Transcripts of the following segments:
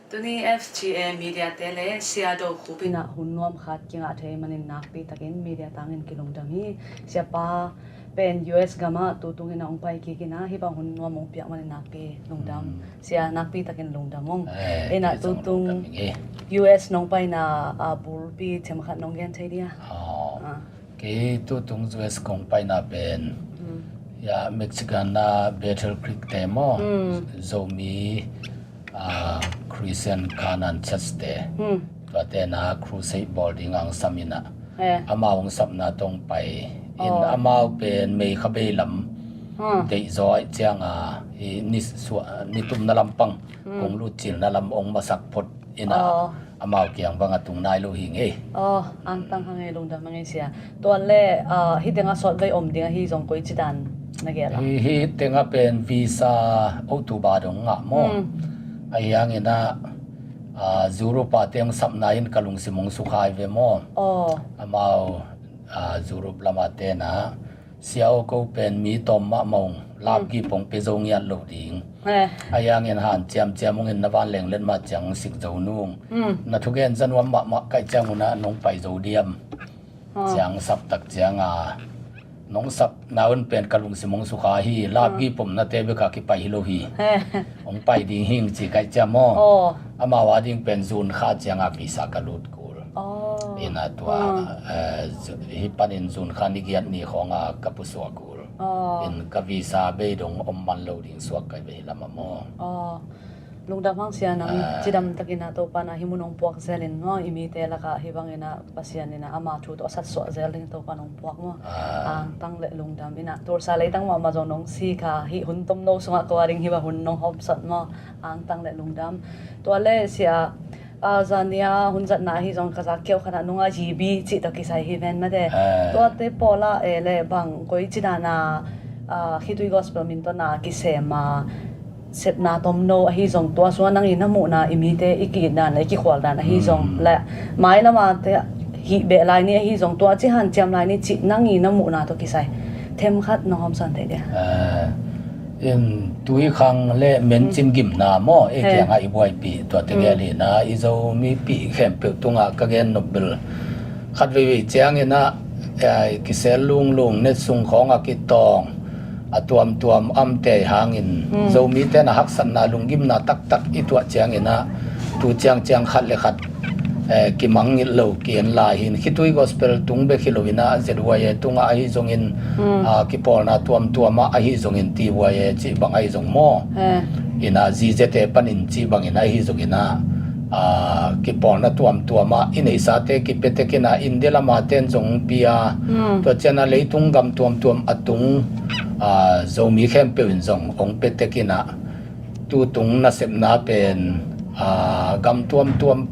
ตัวนี้ FGA Media เตเลเสียดคูปินะหุ่นนวมขัดกิงอาเทมันนักปีตะกิน Media ตังเงินกิลงดามีเสียป้าเป็น US กามาตัวตุงินะองไปกินะฮิบะหุ่นนวมองเปียมันนักปีลงดามเสียนักปีตะกินลงดามงนะตัวตุง US น้องไปนะบูลปีเทมขัดน้องเรียนไทยเดียตัวตุง US คงไปนะเป็นยาเม็กซิกันนะ Battle Creek เตมอโซมีคริสเตียนคานันชัสเตตัวเตนะครูเซบอลดิงังสามินะอามาองสับนาตรงไปอินอามาเป็นเมย์ขบลำเดยจอยเจียงนิตุมนาลำปังคงรู้จิลนาลำองมาสักพดอินะอามาเกียงบังตุงนายลูหิงอังตังหังไงลงดามังเสียตัวเล่ฮิเดงาสอดไว้อมดิงฮิจงกุยจิดันนักเกล่ะฮิเดงาเป็นวีซ่าออตูบาดงงะโมไอ้ยังเนะจูรุปาเตียงสับนายนกลุงสิมงสุขายเวโมอามาจูรุปลามาเตนะเสียวก็เป็นมีตอมมะมงลาบกีปงเปจงยันโลดิงไอ้ยังเงินหันเจียมมงเงินนวันเหลงเล่นมาจังสิกเจ้านุ่งนัทุกเงินจันวันมะไก่จังนะน้องไปเจ้าเดียมจังสับตักจังน้องสับนาวันเป็นกลุงสิมงสุขาฮีลาบกีปมนาเตเบกากิไปฮิโลฮีองไปดิหิงจีไก่จามออามาวาดิงเป็นซูนข้าจังอากิสากลุดกูลอินาตัวฮิปันินซูนข้านิกยันนี่ของกัปุสวากูลอินกวีซาเบดงอมมันโลดิงสวกไก่เบลามามอลุงดำพังเสียนังจิดำตะกินาโตปานะฮิมุนองปวกเซลินเนาะอิมีเตละกะฮิบังเงินะปัสยานินะอามาทูโตสัตสวเซลินโตปานองปวกเนาะตั้งเลลุงดำอินะตัวซาเลตั้งมาจงน้องซีค่ะฮิหุนต้มโนสงะกวาริงฮิบะหุนน้องฮอบสัตมาตั้งเลลุงดำตัวเลเสียจานียหุ่นจัดนาฮิจงกษักเกี่ยวขนาดนุ่งจีบีจิตตะกิใส่ฮิเวนมาเดตัวเตปอละเลบังกุยจิดานาฮิตุยกอสเปลมินตันากิเซมาเสพนาตอมโนฮิจงตัวส่วนนังอินหมูนาอิมิเตอิกิดานอิกิขวลดานฮิจงและไม้ละมาเตฮิเบลายนี่ฮิจงตัวจิหันเจียมลายนี่จินังอินหมูนาตัวกิใส่เทมขัดน้องสันเตเดียตุยขังเล่เมนจิมกิมนาโมเอกยังไงบวยปีตัวเตเกลีนะอิโซมีปีเข้มเปิลตุงกะเกนนบเบลขัดวิเจียงเงินะกิเซลุงเนตสุงของกิตองตัวมอัมเตหางินโซมีเตนะฮักสันนาลุงกิมนาตักอีตัวเจียงเงินะตัวเจียงขัดเลขัดกิมังงิโลเกียนลายหินคิตุยกอสเปลตุงเบคิโลวินาเจดวายตุงอาฮิจงอินกิปอลนาตัวมาอาฮิจงอินตีวายจิบังอาฮิจงโมอินาจีเจเตปันอินจิบังอินาอาฮิจงอินากิปอลนาตัวมาอินไอซาเตกิเปเตกินาอินเดลมาเตนจงปียตัวเจนาเลยตุงกำตัวอตุงโซมีเข้มเปวินจงองเปเตกินาตูตุงนาเซบนาเป็นกำตัว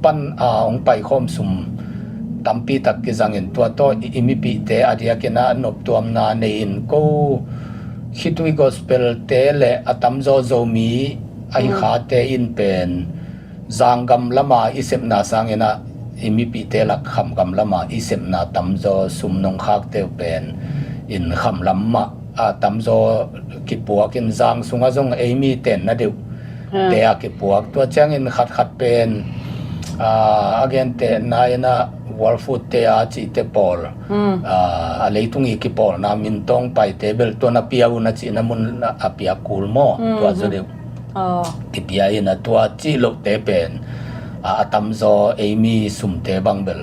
ปันองไปคอมสุมตัมปีตักกิจังเงินตัวโตอิมิปีเตอดียกินะนบตัวมนาเนอินกูคิดวิกอสเปลเตเลอตัมโซมีไอขาเตอินเป็นจังกำละมาอิเซมนาสังเงินะอิมิปีเตลักคำกำละมาอิเซมนาตัมโซสุมนงคักเตเป็นอินคำละมาตัมโซกิปัวกินจังสุงะจงเอมีเต็นนะเดียวเตะกิปวกตัวเจ้าอินขัดเป็นagain เตะนายนะวอลฟูเตะจิเตปอลอะไรตุงอีกิปอลนามินตองไปเตเบลตัวนับพิอาวุนจินามุนอพิอาคูลโมตัวสุดเดียวกิพิอาอินะตัวจิโลเตเป็นตัมโซเอมีสุมเตบังเบล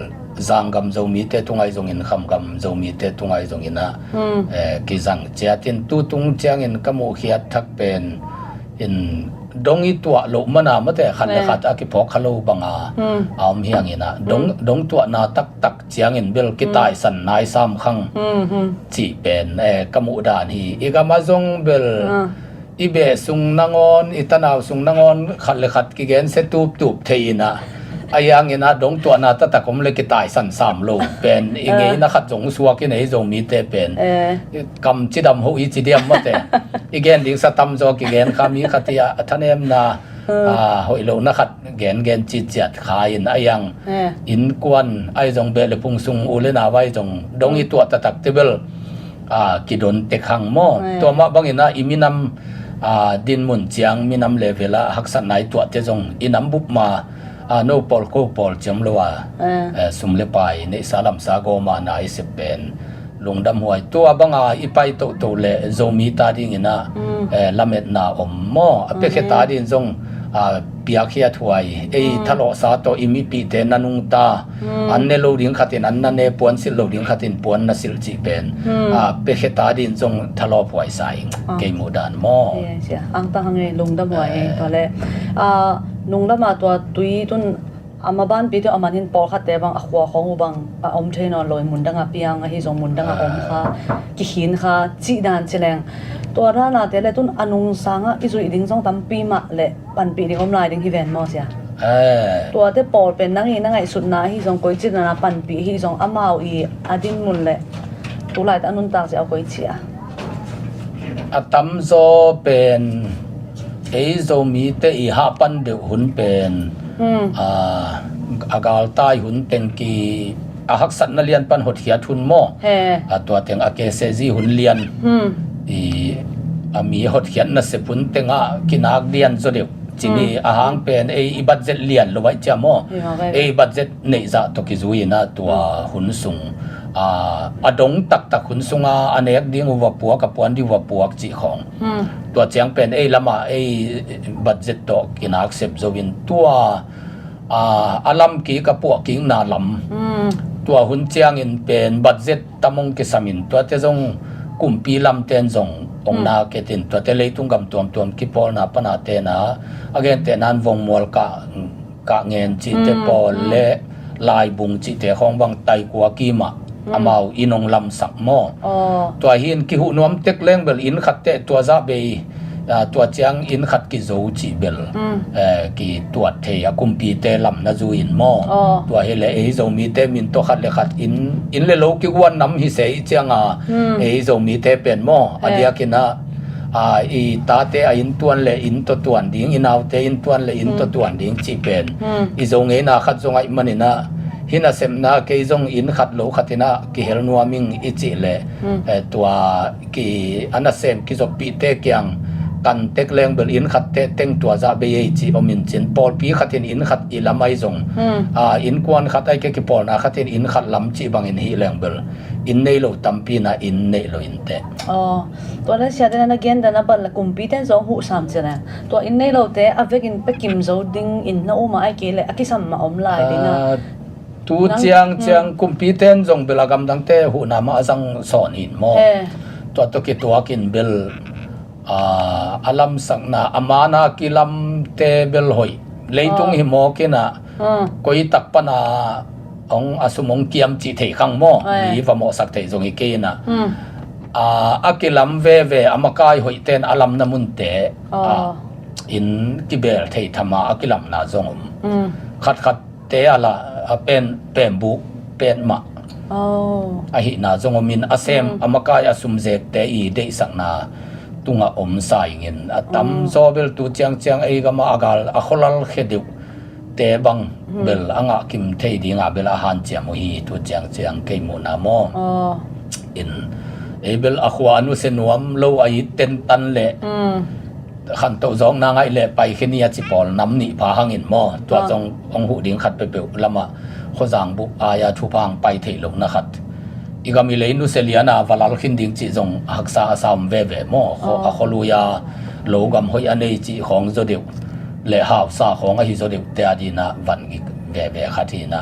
จังกำโซมีเตตุงไอจงอินคำกำโซมีเตตุงไอจงอินะกิจังเจ้าตินตุตุงเจ้าอินกมูขียดทักเป็นอินดงอีตัวโลมันมาแต่ขันเลขัดอากิพอขลูบังอามเฮียงอินะดงตัวนาตักเจียงอินเบลกิตายสันนายซ้ำขังจีเป็นกมูดานฮีอีกามาจงเบลอีเบสุงนางอนอิตานาวสุงนางอนขันเลขัดกิเกนเซตูบเทียนะอายังอินะดงตัวนาตักผมเลยกิตายสันซ้ำโลเป็นอีเงี้ยนะขัดจงสัวกินไอจงมีเตเป็นกำจิดำหูอีจิเดียมมาแต่อีเกนดิ้งสตัมจอกิเกนขามีขัดยาท่านเอ็มนาหอยโลนะขัดเกนจิตจัดขาอินอายังอินกวนไอจงเบลพุงซุงอุเลนาไว้จงดงอีตัวตักเทเบลกิดนเตคังโมตัวมาบังอินะอิมินำ din mun chiang minam levela haksan nai tua te jong inam bup ma no pol ko pol cham lowa sumle pai nei salam sa go ma na ise pen lungdam huai tua banga ipai to le zomi ta ding ina lamet na ommo ape khe ta din jong pia khia thuai ei thalo sa to imi pi te nanung ta anne lo ding khatin anna ne pon sil lo ding khatin pon na sil chi pen pe khe ta din jong thalo phoi sai ke mu dan mo yes ang ta hange lungdam huai to le lungdam ma to tui tun amaban pi to amanin por kha te bang akhwa khong bang om thein on loi mundanga piang a hi jong mundanga om kha ki hin kha chi dan chelengตัวร้านแต่ละตุนอนุสังอ่ะอิสุอีดิ้งซองตั้มปีมาเลยปันปีดิ้งอมลายดิ้งฮิเวนมอสยาตัวที่ปอลเป็นนั่งอีนั่งไงสุดนะฮิซองก้อยจิตนะปันปีฮิซองอามาอีอดินมุนเลยตัวลายแต่อนุตางจะเอาก้อยจิอ่ะตั้มโซเป็นไอโซมีแต่อีหาปันเดือหุ่นเป็นอากาลตายหุ่นเป็นกีหักสันนเลียนปันหดเหียทุนโมตัวเตียงอาเกเซซีหุ่นเลียนมีหดเขียนนัสพุนเตงะกินักเรียนโซเดียวจีนีอาหารเป็นบัตเจ็ตเลียนลอยจามอบัตเจ็ตเนจ่าตกิจุยนะตัวหุ่นสูงดงตักหุ่นสูงอันเอกดิ้งวัวปัวกับปวนที่วัวปัวจีของตัวเจียงเป็นละมาบัตเจ็ตตกินักเสพโซวินตัวอาลัมกีกับปัวกิงนาลัมตัวหุ่นเจียงอินเป็นบัตเจ็ตตามงกิสามินตัวเตจงกุมปีลำเตนจงองนาเกตินตัวเตเลยตุงกำตัวกิปอลนาปนาเตนะอเกนเตนันวงมัวกะเงินจิเตปอลเละลายบุงจิเตของบางไตกัวกีมะอามาวอินองลำสักโมตัวหินกิหุนวมเต็กเล้งเบลอินขัดเตตัวซาเบยตัวเจียงอินขัดกิโซจิเบลกิตัวเทียกุมปีเตลำนาจูอินโมตัวเฮเลโซมีเตมินตัวขัดเลขัดอินเลโลกิวันน้ำฮิเซเจียงโซมีเตเป็นโมอเดียกินะอีตาเตอินตัวนเลอินตัวดิ้งอินเอาเตอินตัวนเลอินตัวดิ้งจิเป็นอีโซเงนะขัดจงไอมันนี่นะฮินาเซมนาเกยจงอินขัดโลขัดนะกิเฮลนัวมิงอิจิเลตัวกิอันนั้นเซมกิจบปีเตเกียงกันเต็กแรงเบลอินขัดเต็งตัวจะเบยจีอมินจินปอลปีขัดอินขัดอิลาไม่จงอินกวนขัดไอเกกิปอลนะขัดอินขัดลำจีบางอินฮีแรงเบลอินเนโลตัมปีนะอินเนโลอินเตตัวนั้นเสียดายนะเกนแต่นะบัลกุมปีเต็นสองหูสามเจนะตัวอินเนโลเตอเวกินไปกิมโซดิ้งอินน่าอุมาไอเกเลอกิสัมมาอมลายดิ้งตูเจียงกุมปีเต็นจงเบลากำดังเตหูนามาจังสอนอินโมตัวตกิตัวกินเบลalam sakna amana kilam te bel hoi leitung hi mo kina koi takpana ong asumong kiam chi thei khang mo ni va mo sak thei jong hi kina akilam ve amakai hoi ten alam na mun te in kibel thei thama akilam na jong khat te ala pen pembu pen ma hi na jong min asem amakai asum zek te I de sakna tunga sa ingin atam sobel tu chiang ai gama agal akholal khediu te bang bel anga kim thei dinga bel a han chiamu hi tu chiang ke mu na mo in ebel akhwa anu senuam lo ai ten tan le khan to zong na ngai le pai khenia chi pol nam ni pha hangin mo tu jong ong hu ding khat pe pe lama khojang bu aya thu pang pai thei lo na khat igami leinu seliana valal khinding chi jong haksa asam ve mo a kholuya logam hoi anei chi khong zodeu le haw sa khong a hi zodeu te adina van gi ve khatina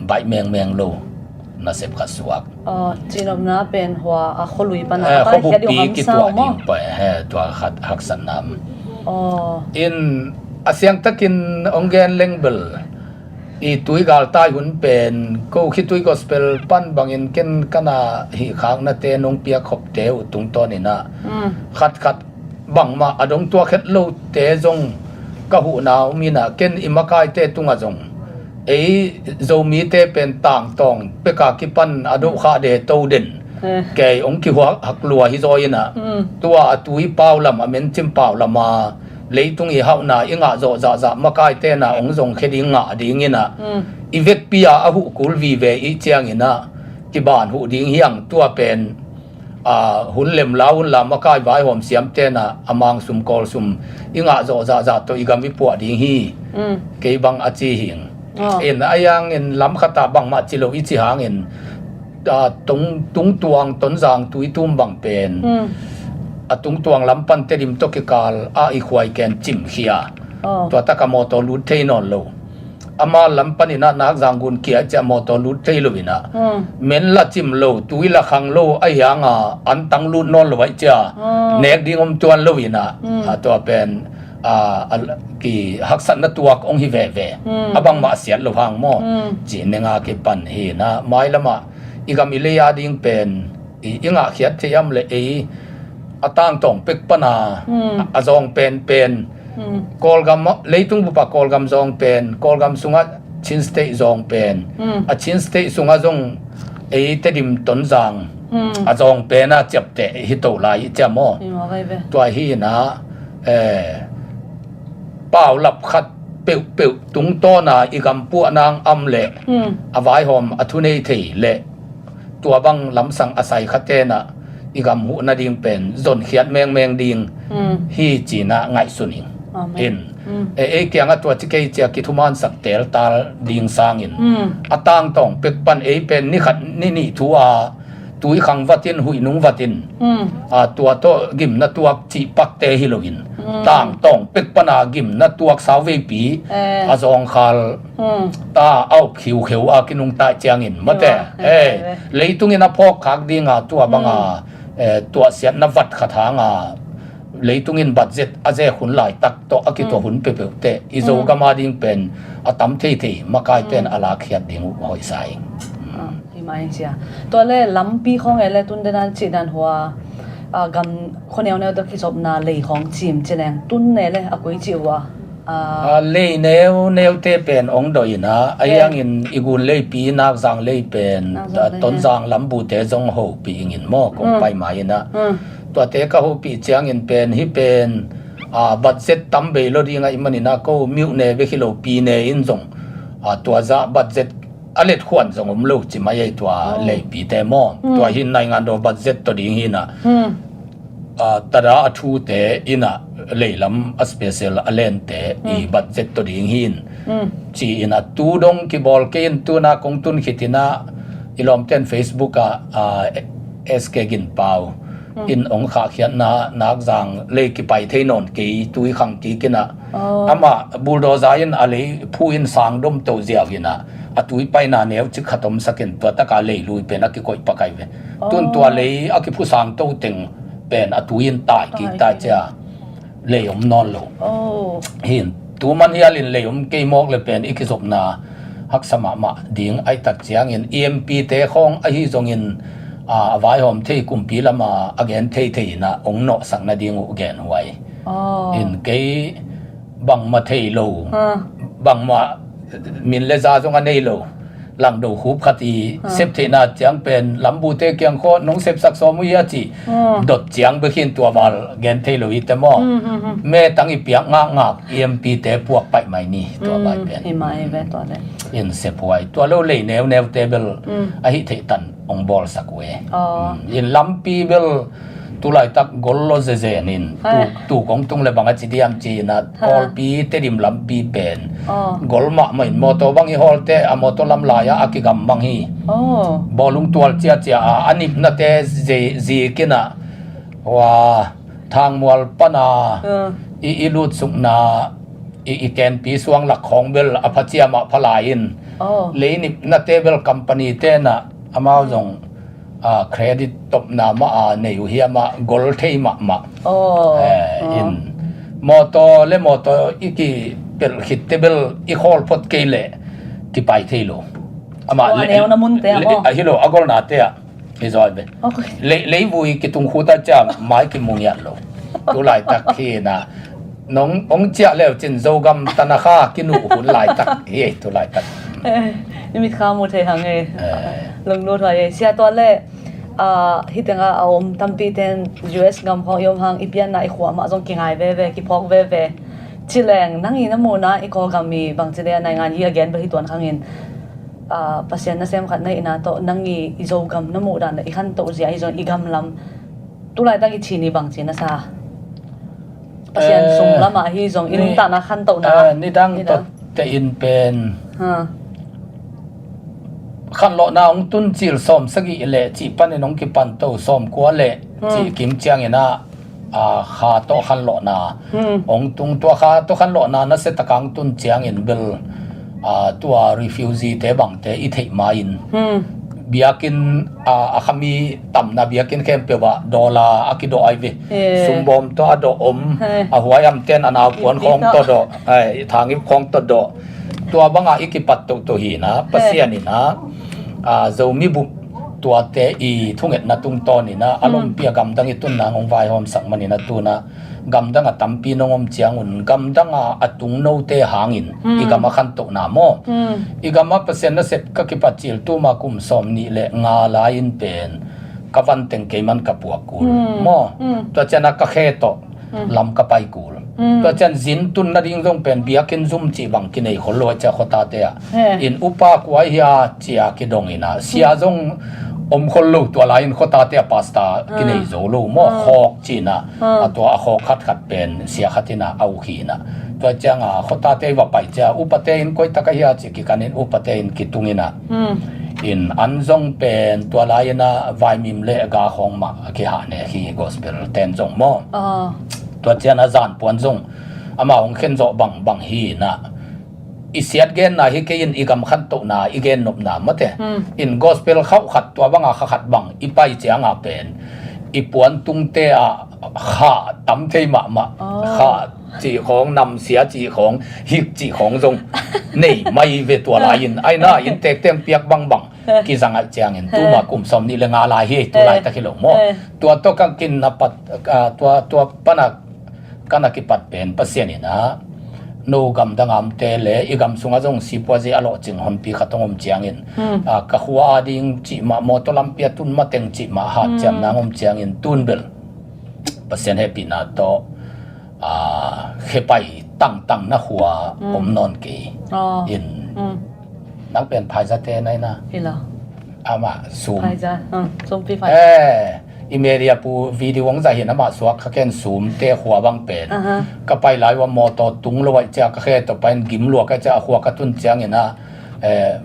bai meng lo na sep khasuak chinom na pen hwa a kholui pana pa khedi ham sa mo pa he to khat haksan nam in asyang takin ongen lengbel I tui gal tai hun pen ko khi tui gospel pan bangin ken kana hi khang na te nong pia khop te utung to ni na khat bang ma adong tua khet lo te jong ka hu naw mi na ken imakai te tunga jong zo mi te pen tang tong pe ka ki pan ado kha de to den ke ong ki hwa hak lua hi zo ina tua tui paw lam amen chim paw lama leitung I hau na inga zo za makai te na ong jong khedi nga ding ina ivek pia a hu kul vi ve I chiang ina ki ban hu ding hiang tua pen hun lem la hun la ma kai vai hom siam te na amang sum kol sum inga zo za to igami pu ding hi ke bang achi hing in ayang in lam khata bang ma chilo ichi hang in tung tuang ton jang tui tum bang pen tung tuang lam pan te dim to ke kal I khwai ken chim khia to ta ka mo to lu thei non lo ama lam pani na nak jang gun kia cha mo to lu thei lo bina men la chim lo tui la khang lo ayanga an tang lu non lo wai cha nek ding om tuan lo bina to pen ki haksan na tuak ong hi ve abang ma siat lo hang mo ji nenga ke pan hi na mai lama igam ileya ding pen inga khiat thiam le atang tong pek pana azong pen kolgam leitung bu pa kolgam zong pen kolgam sunga chin state zong pen a chin state sunga zong te dim ton jang azong pen a chep te hi to lai cha mo to hi na pau lap khat peu tung to na igam pu nang am le avai hom athunei thei le tua bang lam sang asai khate na igam hu na ding pen zon khiat meng ding hi chi na ngai suning in kyang atwa chike chia ki thuman sak tel tal ding sang in atang tong pek pan pen ni khat ni thua tui khang vatin hui nung vatin tua to gim na tuak chi pak te hilogin tang tong pek pana gim na tuak sawe pi azong khal ta au khiu a kinung ta changin mate leitungin a phok khak dinga tua banga tua siat na vat khathanga leitungin budget aje hun lai tak to akito hun pe te izo gama ding pen atam thei makai pen ala khiat ding hoi sai mai sia to le lampi khong ele tun denan chi dan hwa gam khoneu ne to ki sop na le khong chim cheleng tun ne le akoi chi wa le neu te pen ong doi na ayang in igun le pi nak jang le pen ton jang lambu te jong ho pi ingin mo kong pai mai na to te ka ho pi chiang in pen hi pen budget tam be lo dinga imanina ko miu ne ve khilo pi ne in jong to za budget alet khwan zong lo chi mai tua le pi te mo tua hin nai ngan do budget to ding hina tara athu te ina leilam a special alen te I budget to ding hin chi ina tu dong ki bol ke in tu na kong tun khitina ilom ten Facebook SK gin pau in ong kha khian na nak jang le ki pai theinon ke tui khang ki kina ama bulldozer in ale phu in sang dom to zia gina atui pai na neu chi khatom sakin to ta ka le lui pen aki koi pakai ve tun to le aki phu sang to teng pen atui in tai ki ta cha le om non lo hin tu man hialin le om ke mok le pen ikisop na hak sama ma ding ai tak chiang in EMP te khong a hi zong in vai hom thei kumpi lama again thei na ong no sang na ding again huai in ke bang ma thei lo bang ma min le za zong anei lo lang do khup khati sep thena chiang pen lambu te kyang kho nong sep sak so mu ya chi dot chiang be khin tua wal gen thei lo ite mo me tangi piak nga EMP te puak pai mai ni to bai pen hi mai ve to le in sep huai to lo le new table a hi thei tan ong bol sakwe in lampi bel tulai tak gollo zenin tu kong tung le banga chi diam chi na kol pi te dim lam pi pen golma mai moto bangi holte a moto lam la ya akigam bang hi bolung tual chia anip na te ze kina wa thang mual pana I lut suk na I ken pi suang lak khong bel apachia ma phalain le nip na table company te na amao jong credit top na ma ne yu hi ma gol thei ma in moto iki pel hitable I hol pot kele ti pai thelo ama le na mun te mo a hilo agol na te a izoi be le vui ki tung khu ta cha mai ki mung ya lo tu lai tak khi na nong ong chia leo chin zo gam tanakha ki nu hun lai tak he tu lai tak ni mi kha mo the hang e lung lo thwa ye sia to le hitanga om tampi ten US gam ho yom hang ipian na I khwa ma jong ki ngai ve ki phok ve chileng nangi na mo na I ko gam mi bang chile na ngan hi again ba hi ton khangin pasien na sem khat na ina to nangi izogam na mo dan I khan to zia I zon igam lam tu lai ta ki chini bang china sa pasian sung lama hi zong ilung ta na khan to na นี่ดังตดแต่อินเป็น ha ขันโลนาองตุนจิลส้มสกิเละจีปันน้องกิปันโตส้มกัวเละจีกิมเจียงเนะขาโตขันโลนาองตุงตัวขาโตขันโลนานั่นเสตกังตุนเจียงอินเบลตัว refugee เตบังเตอิเทมาอินเบียกินขมีต่ำนะเบียกินเข้มเปว่าดอลลาร์อากิโดไอวิสุมบอมตัวดอมหัวยำเต้นอนาคตของตัวดอทางอิบของตัวดอตัวบังอาอิกิปัตตัวหีนะปัสยานี่นะจะมีบุตัวเตอีทุ่งเอ็ดนาตุงตอนี่นะอารมณ์เปียกำดังอิตุนนางองไฟหอมสักมันนี่นะตัวนะกำดังตั้มปีนองมเจียงอุ่นกำดังตุงโนเตหางินอีกำขันโตนาโมอีกำเปอร์เซ็นต์นะเสพก็กิปัจจิลตัวมากุมสมนี่แหละงาลายินเป็นกวันเต็งเกมันกับปัวกูโมตัวเจนักก็แค่โตลำกับไปกูตัวเจนจินตุนนาดิ่งตรงเป็นเบียกินซุ่มจีบังกินไอ้คนรวยจะขตาเตียอินอุปากไว้ยาเจียกิดงอินะเสียจงคนลูกตัวลายอินขตาเตียพาสต้ากินไอ้โซลูโมหอกจีนะตัวหอกขัดเป็นเสียขัดนะเอาขีนะตัวเจ้าขตาเตียว่าไปเจ้าอุปเตอินก้อยตะกี้ยาจิกิกันอินอุปเตอินกิตุงินะอินอันจงเป็นตัวลายนะไวมิมเละกาของมาคิหาเนี่ยฮีกอสเปลเต็นจงโมตัวเจ้านะจานปวนจงอามาของเข็นโจบังฮีนะอิเสียดเกนนะฮิเกยินอีกำขันโตนะอีเกนนบนามะเตอินกอสเปลเข้าขัดตัวบังขัดบังอีไปเจียงเป็นอีปวนตุงเตะขาตั้มเทมะขาจีของนำเสียจีของฮิกจีของจงนี่ไม่เวตัวลายินไอ้น่าอินเตกเต็มเปียกบังกิจังอาเจียงอินตัวมากุมสมนี่เลงาลายฮีตัวลายตะกิโลโมตัวโตกังกินนับปัดตัวปนักกันนักกิปัดเป็นปัสเซียนี่นะนูกำดังอำเตเลอีกำสุงอาจงสิปัวจีอโลจิงฮอนปีขัดตงอมเจียงอินกะหัวอาดิงจีมาโมตลัมเปียตุนมาเต็งจีมาหาดจำนางอมเจียงอินตุนเบลปัสเซียนเฮปีนาโตเขไปตั้งนะหัวอมนอนกีอินนักเป็นภายซาเตนนะเห็นแล้วอามาซูมภายซาซูมปีไฟอิเมริยาปูวิดีโอจะเห็นนะมาสวกเขาแค่ซูมเตะหัวบังเป็นก็ไปหลายว่ามอตตุงลอยจะก็แค่ต่อไปกิมลัวก็จะหัวกระตุ้นเจียงเห็นนะ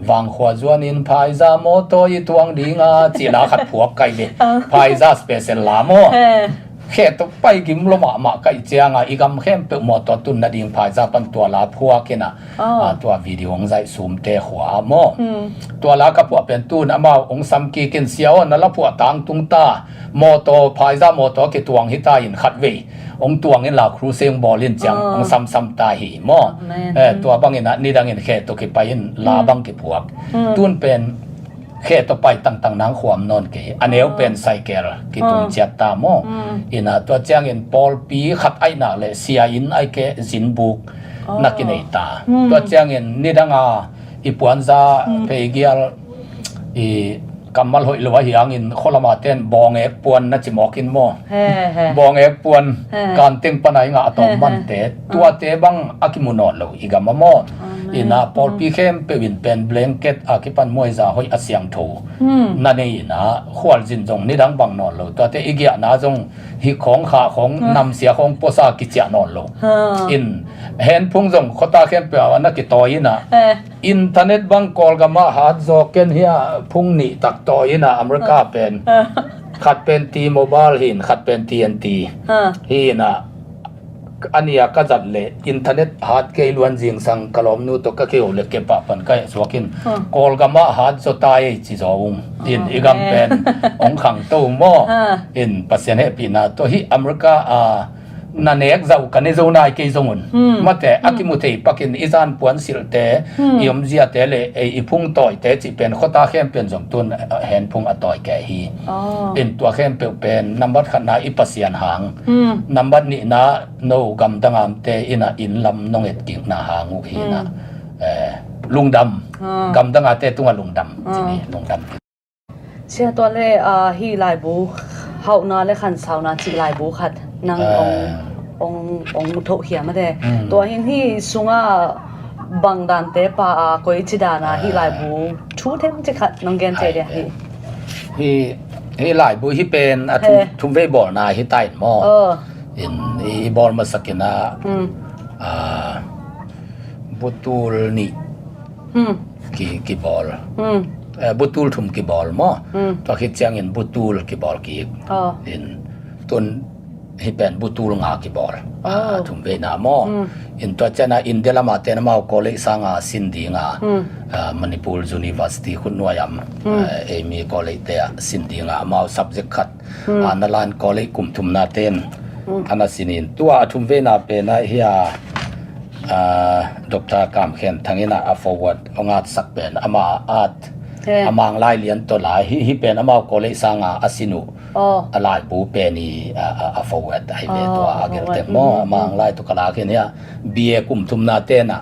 วางหัวจวนอินภายซามอตอีตวงดีงาจีลาขัดผัวไก่เลยภายซาสเปเซลลาโมแค่ตัวไปกิมลมาไก่เจียงอีกำแค่เปิดมอตตุนนาดิงภายซาปันตัวลาผัวกันนะตัววิดีโอจะซูมเตะหัวโมตัวลากับผัวเป็นตุนอามาองซัมกีกินเสียวนั่นละผัวต่างตุงตามอตภายซามอตกิตวงฮิตาอินขัดเวองตวงอินลาครูเซงบอลินจังองซัมตาหีโมตัวบางอินนี่ดังอินแค่ตัวกิไปอินลาบังกิผัวตุนเป็นแค่ต่อไปตั้งนางขวามนอนเกอันเอวเป็นไซเกลกิตุงเจียตาโมอินะตัวเจียงอินปอลปีขัดไอนาเลเซียอินไอเกจินบุกนักกินไอตาตัวเจียงอินนี่ดังอีปวนซาเพเกียลอีกำมัลหอยหรือว่าเฮียงอินคนละมาเต้นบองเอปวนนัจิมอกินโมบองเอปวนการเต็งปนัยงาตอมมันเตตัวเตบังอากิมุนอลอีกำมะโมอินะพอปีเข้มเป็นเบลงเกตอากิปันมวยซาหอยอาเซียงโถนั่นเองนะขวดจินจงนี่ดังบังนอลตัวเตอีกอย่างนะจงฮิของขาของนำเสียของโปซากิจานอลอินเห็นพุ่งจงขตาเข้มเปียวันนักกิตอยนะอินเทอร์เน็ตบังกอลกามาฮัดโจเกนเฮียพุ่งนี่ตักต่อยนะอเมริกาเป็นขัดเป็นตีโมบายหินขัดเป็น TNT หินะอันนี้ก็จัดเลยอินเทอร์เน็ตฮัดเกลวันจิงสังกลอมนูตก็เกี่ยวเล็กเก็บปะปันก็สวกินกอลกามาฮัดโจตายจิจาวงอินอีกำเป็นองขังตู้โมอินปัสเซนเฮปีนาตัวฮิอเมริกานั่นเองจะอุกันในโซนไหนกี่โซนมาแต่อากิมุเตปักินอิจานปวนสิลเตยมเจียเตเลอีพุ่งต่อยเตจิเป็นข้อตาเข้มเป็นสองตุนเห็นพุ่งอต่อยแก่ฮีเป็นตัวเข้มเป็นนับบัดขนาดอิปัสยานหางนับบัดนี่นะโนกำดังามเตอินะอินลำนงเอ็ดกิ่งนาหางุฮีนะลุงดำกำดังอาเตตุงลุงดำที่นี่ลุงดำเชื่อตัวเล่ฮีลายบูเฮานาเลขันสาวนาจีลายบูขัดนางองมุทเขียมาเดตัวหินที่สุงาบังดันเตปาก้อยจิดานาฮีลายบูชูเทมจิขัดน้องแกนเจเดียฮี hi lai bu hi pen a thum ve bol na hi tai mo in I bol ma sakina butul ni ki bol butul thum ki bol mo to hi chang in butul ki bol ki in tun hi pen butul nga ki bol thum ve na mo in to chana indela ma te na ma ko le sanga sindi nga Manipur University Khunwayam mi ko le te sindi nga ma subject khat analan ko le kum thum na ten ana sinin tua thum ve na pe na hiya Dr. Kam Khen thangina a forward ongat sak pen ama at amang lai lian to lai hi pen ama ko le sanga asinu alai bu pe ni a forward ai ve to agel te mo amang lai to kala khen ya bia kum thum na te na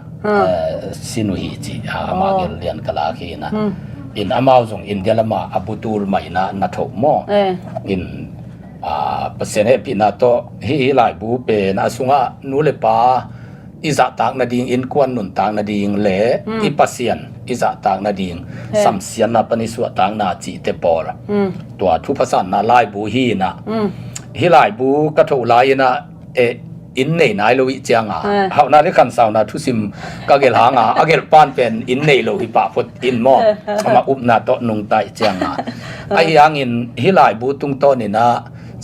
sinu hi chi ama gel lian kala khina in amao jong India lama abutul mai na tho mo in pasene pina to hi lai bu pe na sunga nu le pa iza tak na ding in kwan nun tak na ding le I pasien iza tak na ding samsian na pani su tak na chi te por tua thu pasan na lai bu hi na hi lai bu ka tho lai na in nei nai lo I changa ha na le khan sau na thu sim ka gel ha nga agel pan pen in nei lo hi pa phot in mo ama up na to nung tai changa ai yang in hi lai bu tung to ni na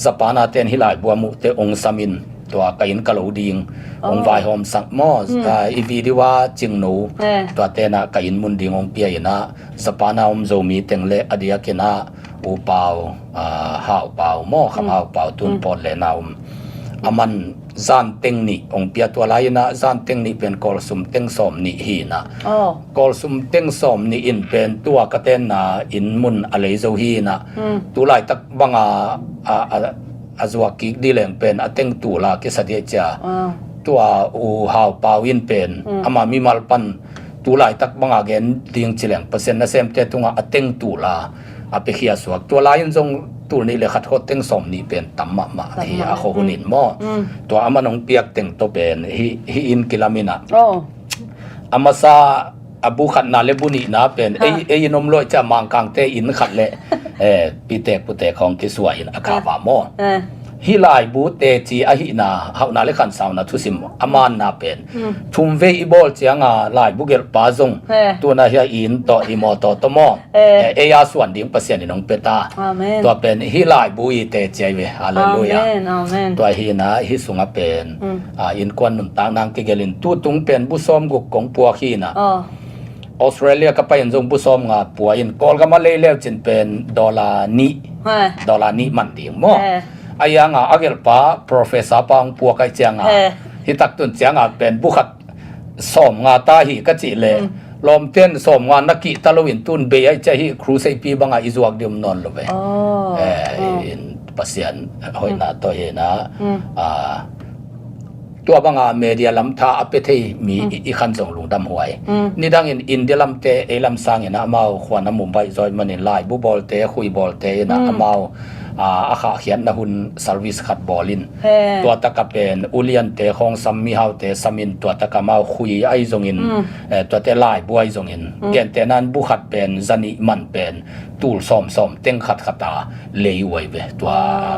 zapana ten hi lai bu mu te ong saminตัวกัยนกะโลดิงองไวหอมสักมออีวีดีว่าจิงโนตัวเตนะกัยนมุนดิงองเปียนะสปานาอมโซมีเต็งเลอเดียกินะอูเปาหาวเปาหม้อคำหาวเปาตุนปอดเลนาวอามันจานเต็งนี่องเปียตัวลายนะจานเต็งนี่เป็นกอลซุมเต็งสอมนี่ฮีนะกอลซุมเต็งสอมนี่อินเป็นตัวกระเตนนะอินมุนอะไรโซฮีนะตัวลายตักบังazwaki dileng pen ateng tu la ke sadia cha tua u hau pawin pen ama mi malpan tu lai tak banga gen ding chileng pasen na sem te tunga ateng tu la ape khia suak tu la yin jong tu ni le khat ho teng som ni pen tamma ma hi a ho hunin mo to ama nong piak teng to pen hi in kilamina amasa abu khat na le buni na pen ei nom lo cha mang kang te in khat le pi tek pu te khong ki suwa in akawa mo hi lai bu te chi a hi na hau na le khan saw na thu sim aman na pen thum ve I bol chianga lai bu gel pa zong tu na hi in to I mo to mo ya suan ding pasien ni nong peta to pen hi lai bu I te chai ve hallelujah to hi na hi sunga pen in kwan nun tang nang ki gelin tu tung pen bu som gu kong pu khi na Australia ka pa jong bu som nga puwa in kol ga ma le le chin pen dollar ni man ding mo aya nga agel pa professor pang puwa kai changa hi tak tun changa pen bu khat som nga ta hi ka chi le lom ten som nga naki talowin tun be ai cha hi crusade pi banga izuak dim non lo ve in pasian hoina to he naตัวบางเมียลำท่าอเปเทมีอีขันจงลุงดำหวยนี่ดังอินเดียลำเตลำสร้างนะมาขวานน้ำมุมไปจอยมันไล่บุบอลเตคุยบอลเตนะมาอาขาเขียนนะหุ่นเซอร์วิสขัดบอลินตัวตะกับเป็นอุเลียนเตของซัมมีเฮาเตซัมินตัวตะกับมาคุยไอจงอินตัวเตไล่บวยจงอินเกณฑ์เตนั้นบุขัดเป็นจันิมันเป็นตูลซ้อมเต็งขัดตาเลยไว้เวตัว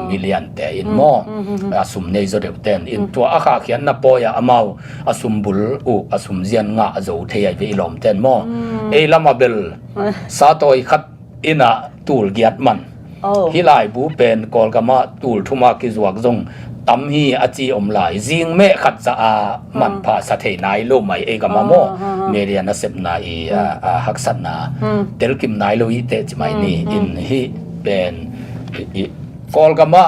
มิเลียนเตอินมอสุ่มในจดเดียวเต็นอินตัวอาขาเขียนนะปอยอามาสุ่มบุลสุ่มเจียนงาโจเทียเวลอมเต็นมอลามาเบลซาโตยขัดอินะตูลเกียรติมันฮิไลบูเป็นกอลกามาตูลทุมากิจวักจงตำฮีอาจีอมลายจิงเมฆขัดจะมันพาสะเทนายโลไม่กามาโมเมเรียนเซบนายฮักษณาเตลกิมนายโลอิเตจไม่นี่อินฮีเป็นกอลกามา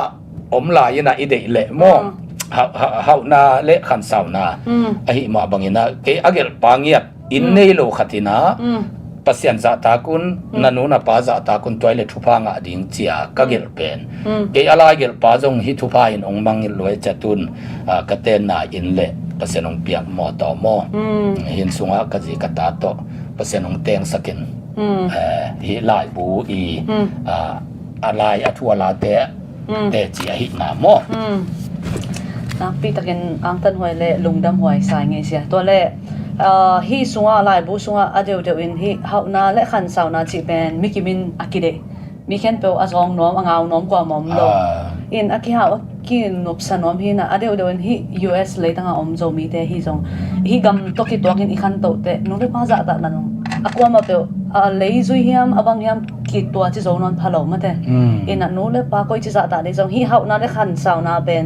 อมลายนะอิเดเละโมเฮานาเละขันสาวนาไอมาบังอินะเกอเกลปางเงียดอินเนโลขัดินะpasien za ta kun nanu na pa za ta kun toilet thupa nga ding chia ka gel pen ke ala gel pa jong hi thupa in ong mang loi chatun ka ten na in le pasien ong piak mo to mo hin sunga ka ji ka ta to pasien ong teng sakin hi lai bu I alai athua la te chi hi na mo na pi takin ang tan hoi le lungdam hoi sai nge sia to le hi sunga lai bu sunga adeu deu in hi hauna le khan sauna chi pen mikimin akide มีแค่เปลอซองน้อมอ่างเอาน้อมกว่าหมอมโลอินอากิฮาวกินนบสนอมฮินะเดี๋ยวฮี US เลยตั้งอมโจมีเตฮีซงฮีกำตกิตัวกินอีขันโตเตนุ่งเรียกว่าจะตัดนั่นงอะกว่ามาเปลเลยซุยฮิมอบางฮิมกิตัวที่โจนอนพะโลมาเตอินนุ่งเรียกว่าก็จะตัดได้ซงฮีเฮานาได้ขันสาวนาเป็น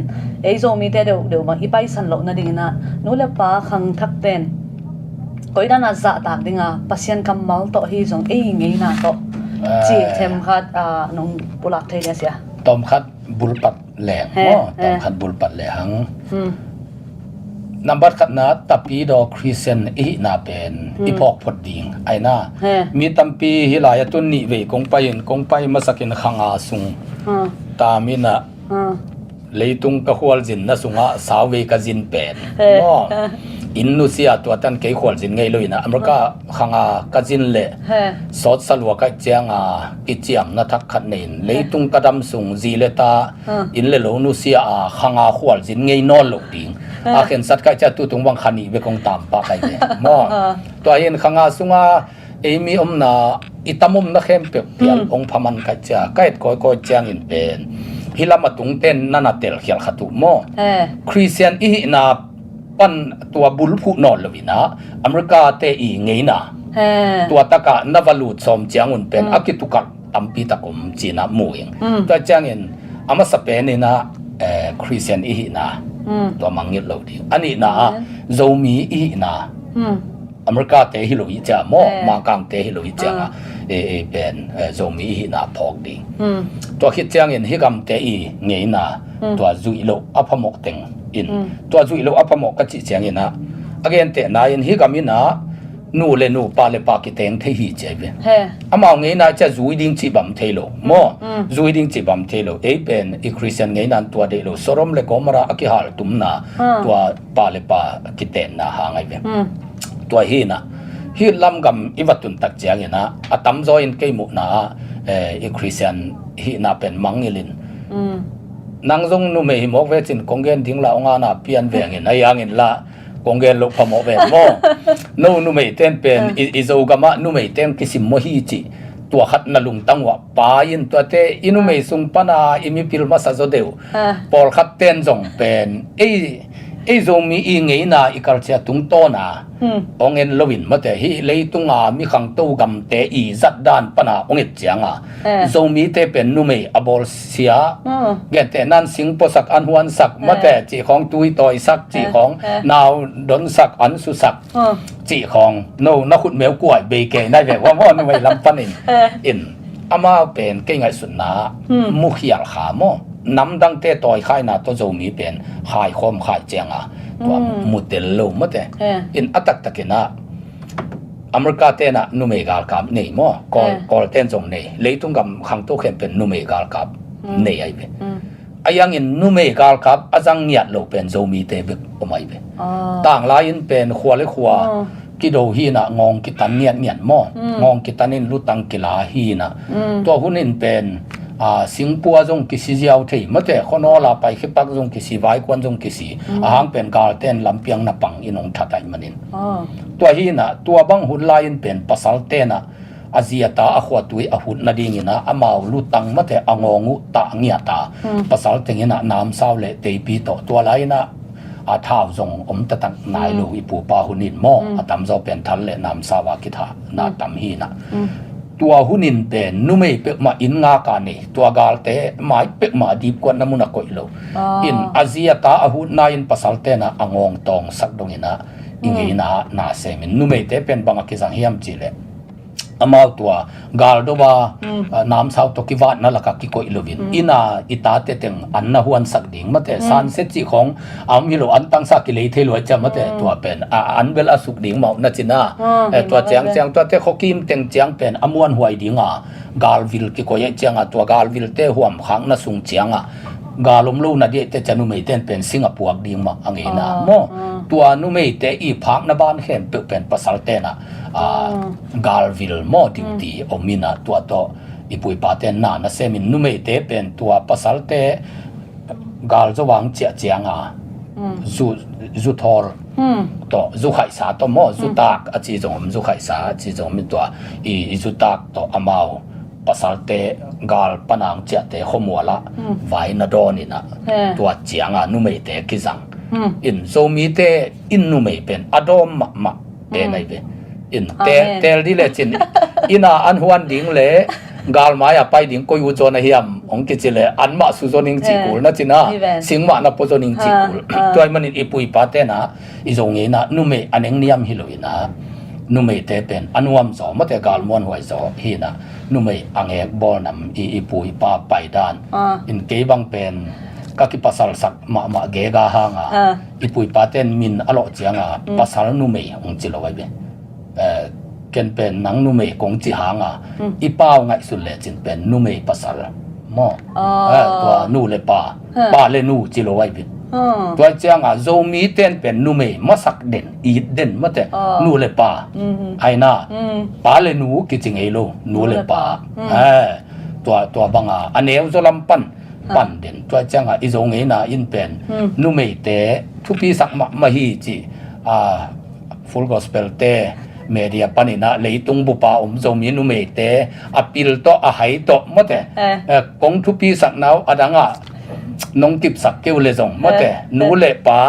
โจมีเตเดี๋ยวบางอีไปสันโลนั่นดินะนุ่งเรียกว่าขังทักเตนก็อีนั่นน่ะจะตัดดิงะปัสยันกำมัลโตฮีซงไงน่ะโตจีเทมคัดน้องปุลักเทียเสียตอมคัดบุลปัดแหลงตอมคัดบุลปัดแหลงนับบัดขัดนาตับปีดอคริสเซนอีนาเป็นอีพอกพดดิงไอน่ามีตัมปีฮิลายตุนนิเวกงไปมาสักินขังอาสุงตามินะเลยตุงกะขวลจินนะสุงะสาวเวกจินเป็นอินนุเซียตัวตันเกยขวลจินไงเลยนะอเมริกาขังอากะจินเละสดสลัวกะเจียงกิเจียมนะทักขัดเนินเลยตุงกะดำสุงจีเลตาอินเลโลนุเซียขังอาขวลจินไงนอนลงดิงอาเข็นสัตกะจะตุตุงวังขันีเวกงตามปากไอเดมอตัวเห็นขังอาสุงามีนาอิตามุมนะเข้มเปียลองพมันกะจะกะเอ็ดก็เจียงอินเป็นฮิลามาตุงเต้นนันเตลเขียลขัตุโมคริสเตียนอีนาปันตัวบุลผู้นอนลวินะอเมริกาเตอีไงนะตัวตะกะนวลูดสมเจียงอุนเป็นอากิตุกัดตัมปีตะกมจีนะมูเองตัวเจียงเงินอามาสเปนนะคริสเตียนอีนะตัวมังเงินเราดีอันนี้นะโจมีอีนะอเมริกาเตฮิโลวิจาโมมังกังเตฮิโลวิจาเป็นโจมีอีนะพอกดีตัวคิดเจียงเงินฮิกัมเตอีไงนะตัวจุยโลอภมกเต็งอินตัวจุยโลอภมกกัจจิเจียงเงินนะอเกนเตนาอินฮิกัมินะนูเลนูปาเลปากิเตงเทฮิเจเวอามาไงนะจะจุยดิ้งจีบัมเทโลโมจุยดิ้งจีบัมเทโลเป็นอีคริสเตียนไงนั้นตัวเดโลสรมเลกอมราอกิฮาลตุมนาตัวปาเลปากิเตนนะหางไอเวตัวฮีนะฮีลำกำอีวัตุนตักเจียงนะอาตัมโซอินเกมุนะอีคริสเตียนฮีนะเป็นมังเงลินนางทรงนุ่มหิมอกเวจินกงเกนทิ้งละองอานาเปียนเวงินอายังอินละกงเกนลุกพมอกเวโมนุ่มเต้นเป็นอิโซกามะนุ่มเต้นกิสิมโมฮิจิตัวขัดนลุงตั้งว่าปายินตัวเตอินุ่มสุงปนาอิมิพิลมาซาโซเดวปอลขัดเต้นทรงเป็นโจมีอีไงนะอีกัลเชียตุงโตนะองเงินลวินมาแต่ฮีเลยตุงมีขังตู้กำเตอีจัดด้านปนาองเงินเจียงโจมีเตเป็นนุ่มอบอลเสียเกตแต่นั่นสิงปสักอันหวนสักมาแต่จีของตุยต่อยสักจีของนาวดนสักอันสุสักจีของโนนักขุดเมียวกล้วยเบเกได้แบบว่าว่านุ่มลำปันอินอามาเป็นเก่งไงสุดนะมุขยาลขาโมน้ำดังเตะต่อยข่ายนาตัวโจมีเป็นข่ายคมข่ายเจียงตัวมุดเตลโลมาเตอินอัตตะกินะอเมริกาเตนะนุเมกาลกับนี่มั้งกอลเตนจงนี่เลยตุงกับขังตัวเข้มเป็นนุเมกาลกับนี่ไอเป็นอายังอินนุเมกาลกับอาจังเงียดโลเป็นโจมีเตบิกอไม่เป็นต่างลายอินเป็นขวาเล็กขวากิโดฮีนะงองกิตันเนียนมั้งงองกิตันนินลุตังกิลาฮีนะตัวหุ่นอินเป็นสิงปัวจงกิสิเจ้าที่มาแต่คนอลาไปคิปักจงกิสิไว้กวนจงกิสิหางเป็นกาลเต้นลำเปียงนับปังอินองทัดไอมันินตัวฮีนะตัวบังหุ่นลายเป็นภาษาเต้นะอาเซียตาอขวตุยอหุ่นนาดีนะอามาลุตังมาแต่องงูตาเงียตาภาษาเต้นะน้ำสาวเลเตปีโตตัวลายนะอาท้าวจงอมตะตังนายลูอีปูปาหุนินโมอาตำโซเป็นทันเลน้ำสาวากิธานาตำฮีนะตัวหุนินเป็นนุ่มเปกมาอินงาการนี่ตัวกาลเตมาเปกมาดีกว่าน้ำมุนักอยโลอินอาเซียตาอหุนนายินภาษาเตนะองงตองสักดงอินะอิงอินะนาเซมินนุ่มเตเป็นบางกิสังเฮียมจิเลอามาตัวกาลดูว่าน้ำสาวตกิวานั่นละกักิโกอิโลวินอินาอิตาเตติงอันนาหวนสักดิ่งมาแต่สันเซจิของอามิโลอันตั้งสักกิเลเทลวยจะมาแต่ตัวเป็นอันเวลาสุกดิ่งมานาจินาตัวเจียงตัวเตขกิมเต็งเจียงเป็นอมวนหวยดิ่งกาลวิลกิโกยเจียงตัวกาลวิลเตห่วมขังนาสุงเจียงกาลมลูนาเดเตจะนุ่มเต้นเป็นสิงคโปร์ดิ่งมาอังเอนะโมตัวนุ่มเตอีพักนาบ้านเข้มเป็นภาษาเตนะกาลวิลโมดิวตีอมินาตัวโตอีปุยปาเตนนานะเซมินนุ่มเตเป็นตัวภาษาเตกาลจะวางเจียเจียงจูทอลตัวจูไข่สาตัวโมจูตากจีจงจูไข่สาจีจงมีตัวอีจูตากตัวอามาว pasalte gal panang cha te khomwala vai na do ni na tua chianga nu mei te kizang in so mi te in nu mei pen adom ma pe ngai be in tel di le chin ina an huan ding le gal maya pai ding ko yu cho na hiam ong ki chile an ma su zo ning chi kul na china sing ma na po zo ning chi kul toy man in ipui pa te na i zo nge na nu mei aneng niam hiloina nu mei te pen anuam zo ma te gal mon hoi zo hi na nu mei angek bol nam i pui pa pai dan in ke bang pen ka ki pasal sak ma ge ga ha nga i pui pa ten min alo chianga pasal nu mei ong chi lo wai be ken pen nang nu mei kong chi ha nga i pau ngai su le chin pen nu mei pasal mo to nu le pa le nu chi lo wai beตัวเจ้าโซมีเต้นเป็นนูเมย์มาสักเด่นอีดเด่นมาแต่นูเลยป่าไอ้น่าป่าเลยนูกิจงไอ้โลนูเลยป่าตัวบางอันเอวจะลำปั่นเด่นตัวเจ้าอีโซงไอ้น่าอินเป็นนูเมย์เตะทุกปีสักมาฮีจีฟูลกอสเปลเตะเมียปันนี่นะเลยตุงบุปผาโซมีนูเมย์เตะอปิลโตอาหายโตมาแต่กงทุกปีสักนาวอดังน้องกิบสักเกี่ยวเลยส่งมาแต่นูเละป่า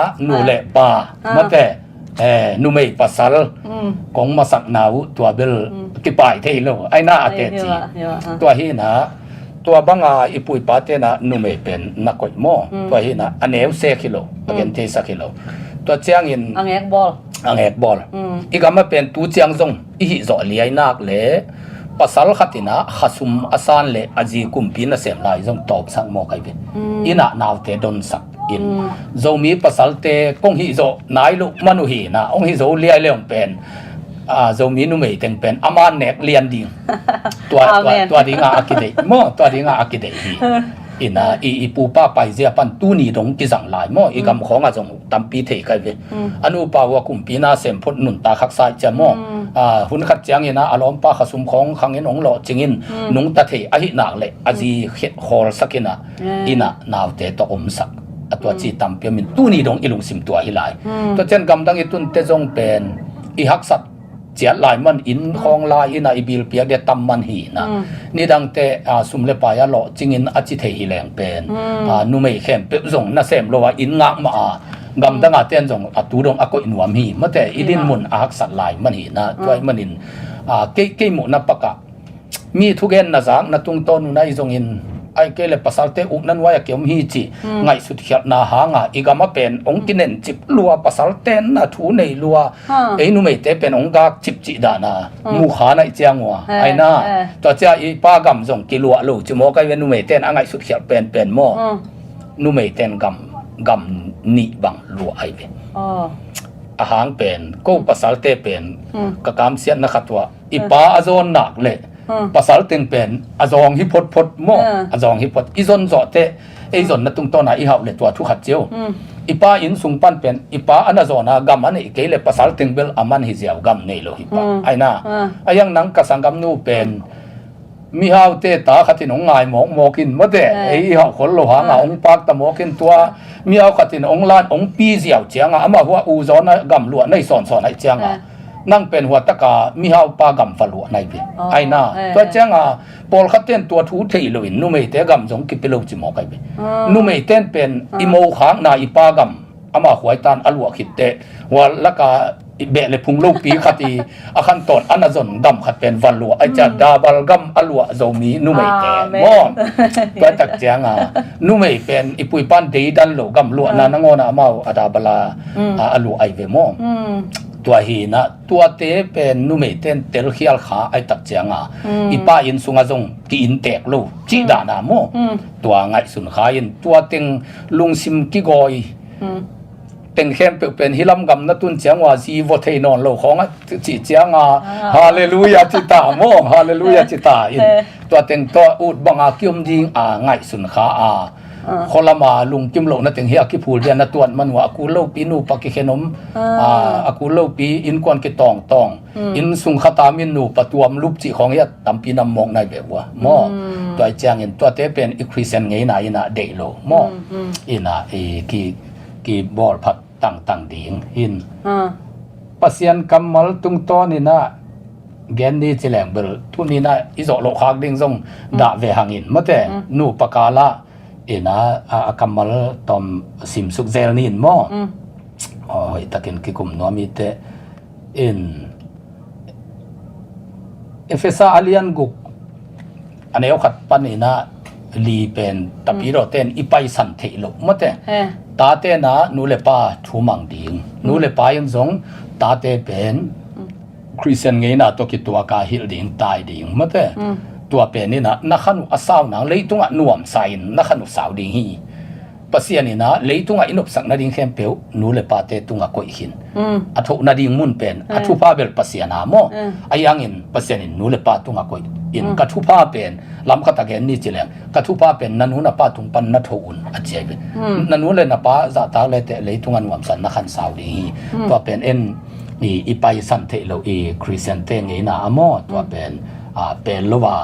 มาแต่นูไม่ปัสสาวะกงมาสักนาวตัวเบลกิบไปเที่ยวไอ้หน้าเตจีตัวฮีนะตัวบังอีปุยป้าเตนะนูไม่เป็นนักกอยโม่ตัวฮีนะอันเอว10 กิโลเกิน10 กิโลตัวเจียงอินอังเอกบอลอีกมาเป็นตัวเจียงส่งอีหิโซเลียนักเลยpasal khatina khasum asan le aji kumpi na sem lai jong top sang mo kai be ina naw te don sak in zomi pasal te kong hi zo nai lu manu hi na ong hi zo liai leong pen zomi nu mei teng pen aman nek lian ding tua dinga akide mo tua dinga akide hi ina i pu pa pai zia pan tu ni dong ki jang lai mo i gam khong a jong tampi thei kai ve anu pa wa kumpi na sem phot nun ta khak sai cha mo hun khat chiang ina alom pa khasum khong khangin ong lo chingin nung ta thei a hi nak le aji khol sakina ina naw te to sak atwa chi tampi min tu ni dong ilung sim tua hi lai to chen gam dang i tun te jong pen i hak satเจียลายมันอินของลายอินาอิบิลเปียเดตัมมันหีนะนี่ดังเตสุมเลปายาโลจิงินอจิเทหิแรงเป็นนุเมยเข้มเปซงน่าเสมโลว่าอินงักมากำดังอาเตียนจงตูดงอากอินวามหีมาแต่อิดินมุนอาหักสัตลายมันหีนะด้วยมันอินเกยมุนับปะกะมีทุกเอ็นนะจังนะตุงต้นนะอิจงอินไอ้เกลภาษาเตอุนันว่าเกี่ยวมีจีไงสุดเขียนนาหางอีกามาเป็นองกินเนนจิบลัวภาษาเตนนะทูในลัวไอ้นุ่มเตเป็นองกากจิบจิดานามูขาในเจียงวัวไอ้น่าตัวเจ้าอีป้ากำส่งกิลัวลูกจิโมกไอ้เวนุ่มเตนไงสุดเขียนเป็นโมนุ่มเตนกำนิบังลัวไอ้เป็นอาหารเป็นก็ภาษาเตเป็นกะกำเสียนนักตัวอีป้าอโซนหนักเลยภาษาเต็งเป็นอจองฮิพดโมอจองฮิพดอีซอนจอเตไอซอนนัตุงต้นอีเฮาเลตัวทุกขัดเจียวอีป้าอินสุงปันเป็นอีป้าอันจอนะกัมอันอีเกลภาษาเต็งเบลอามันฮิเจียวกัมเนโลฮิป้าไอน่าไอยังนังกสังกัมนูเป็นมีเฮาเตตาขัดที่น้องไงหมอกินมาเตไอเฮาคนโลหะงาองปากตะหมอกินตัวมีเฮาขัดที่น้องลานองปีเจียวเจียงอ่ะมาหัวอูจอนะกัมลวดในสอนไอเจียงอ่ะนั่งเป็นหัวตะกามีเฮาปากำฝรั่วในพี่ไอ้น่าตัวเจ้าปอลขัดเต้นตัวทูเทลุนนุ่มเตะกำสงกิปเปลูจิมอกไอ้พี่นุ่มเต้นเป็นอิโมขางนาอิปากำอามาหวยตานอลัวขิดเตะหัวละกาเบะเลยพุงลูกปีขัดอีอาคันตอนอันนั้นจนดำขัดเป็นฝรั่วไอ้จัดดาบาลกัมอลัวโจมีนุ่มเตะมอตัวตักเจ้านุ่มเป็นอิปุยปันเดดันโลกัมลัวนานังโอนามาอาดาบลาอลัวไอเวมอตัวหีนะตัวเตเป็นนุ่มเต้นเตลเขียลขาไอตักเจียงอีป้าอินสุงอาจงกีอินแตกลูจีดานาโมตัวไงสุนขาอินตัวเต็งลุงซิมกิกอยเต็งเข้มเป็นฮิลัมกำนัตุนเจียงว่าซีวอเทนอนโลของจีเจียงฮาเลลูยาจิตาโมฮาเลลูยาจิตาอินตัวเต็งตัวอุดบังกิมดิงไงสุนขาคนละมาลุงกิมโลนะถึงเฮียกิพูดเรียนนะตัวมันว่าอากูเล่าปีนูปักกิเขนมอากูเล่าปีอินกวนกิตองอินสุงขตามินนูปะตัวมลุบจีของเฮียตำปีนำมองในแบบว่าหม้อตัวเจียงอินตัวเตเป็นอีคริสเซนไงนะอินะเดโลหม้ออินะกีบอลพัดตั้งดิ่งอินปัสยันกำมัลตุงต้นอินะ gen ni chileng bel tu ni na izo lo khak ding zong da ve hangin mate nu pakala ina akamal tom sim suk zel nin mo hoi takin ki kum no mi te in efesa alian guk aneu khat panina li pen tapiro ten ipai san theilo mate ta te na nu le pa thu mang ding nu le pa yin zong ta te pen Christian ngei na to ki tua ka hil ding tai ding mate tua pen ni na khanu asaw na leitunga nuam sain na khanu saw ding hi pasian ni na leitunga inop sak na ding khem peu nu le pa te tunga koi hin atho na ding mun pen athu pa bel pasiana mo ayangin pasianin nu le pa tunga koi in ka thu pa pen lam kha ta gen ni chileng ka thu pa pen nanu na pa tung pan na tho un a chei be nanu le na pa za ta le te leitunga nuam san na khan saw ding hi to pen en ni ipai san the lo e Christian te ngei na amo to pen pen lowa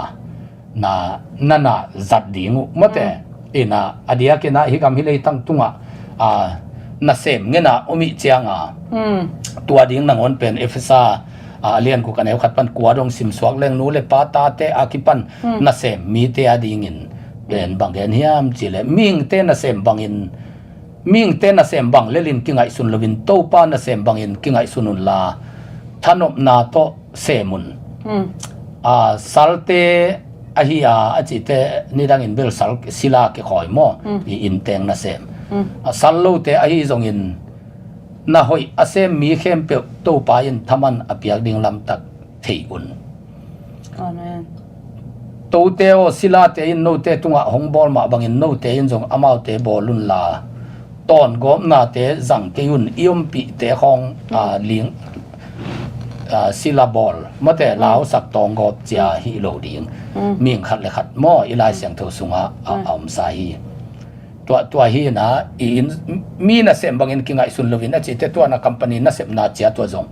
na nana zat ding mate ina adia ke na hi kam hi le tang tunga na sem nge na omi chianga tua ding nang on pen efsa alian ku kaneu khat pan kuadong sim swak leng nu le pa ta te akipan na sem mi te ading in pen bangen hiam chile ming te na sem bangin ming te na sem bang lelin kingai sun lovin to pa na sem bangin kingai sunun la thanop na to semun salte ahia achite nidang in bel sal sila ke khoi mo I inteng na sem sallo te ahi zong in na hoi asem mi khem pe to pa in thaman apiak ding lam tak thei un amen to te o sila te in no te tunga hongbol ma bangin no te in zong amau te bolun la ton gom na te zang ke yun iom pi te khong ling syllable mate lao sak tong gop chia hi lo ding ming khat le khat mo ilai siang tho sunga om sa hi tua hi na in mi na sem bangin kingai sun lovin a chi te tua na company na sem na chia tua zong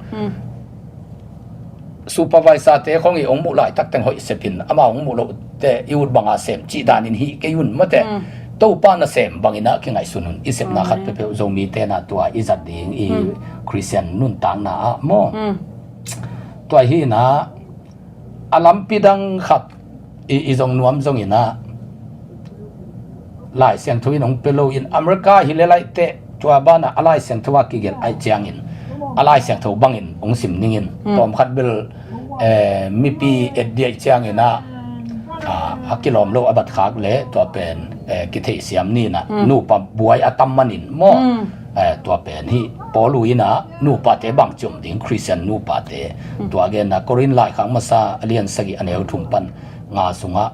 supervisor te khong I ong mu lai tak teng hoi sepin ama ong mu lo te iut banga sem chi danin hi ke yun mate to pa na sem bangina kingai sunun isep na khat pe pe zo mi te na tua izat ding I Christian nun tang na mo tua hi na alam pidang khat izong nuam zong ina lai siang thui nong pelo in America hi le lai te tua bana alai siang thuwa ki gen ai chiang in alai siang tho bangin ong sim ningin tom khat bel mi pi eddia chiang ina hakilom lo abat khak le to pen ki thei siam ni na nu pa buai atam manin mo tua pen hi poluina nu pa te bang chum ding Christian nu pa te tua gen na korin lai khang masa alian sagi aneu thumpan nga sunga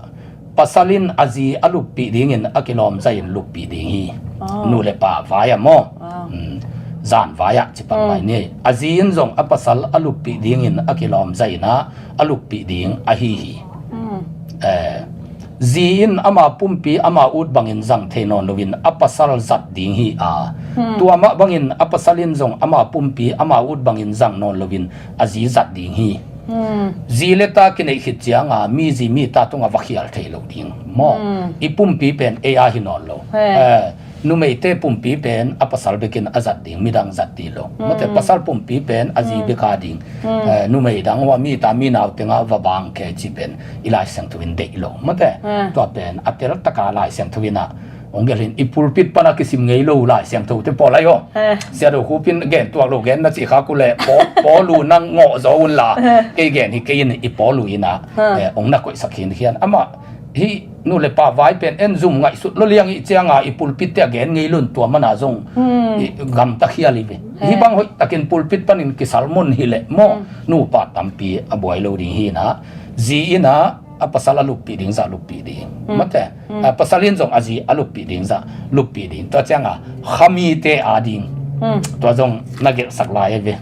pasalin azi alupi ding in akilom zain lupi ding hi nu le pa vaya mo zan vaya chipang mai ni azin zong apasal alupi ding in akilom zaina alupi ding ahi hi zin ama pumpi ama ut bangin zang thenon lovin apasal zat ding hi tua ma bangin apasalin zong ama pumpi ama ut bangin zang non lovin azi zat ding hi zileta kinai khit chianga mi zi mi ta tunga vakhial thailo ding mo ipumpi pen ea hinon lo nu mei te pumpi pen apasal bekin azat ding midang zat ti lo mate pasal pumpi pen azi beka ding nu mei dang wa mi ta mi naw tenga wa bang ke chi pen ilai sang tuin de lo mate to pen ater taka lai sang tuina ongelin ipulpit pana kisim ngei lo lai sang tu te polayo sia do hupin gen to lo gen na chi kha ku le po lu nang ngo zo un la ke gen hi ke in ipolu ina ong na koi sakhin hian ama hi nu le pa vai pen en zoom ngai sut lo liang I chianga I pulpit te again ngei lun tua mana zong gam ta khiali be hi bang hoi takin pulpit panin ki salmon hi le mo nu pa tampi aboi lo ding hi na zi ina apasala lupi ding za lupi ding mate pasalin zong azi alupi ding za lupi ding to chianga khami te ading to zong nagel saklai ve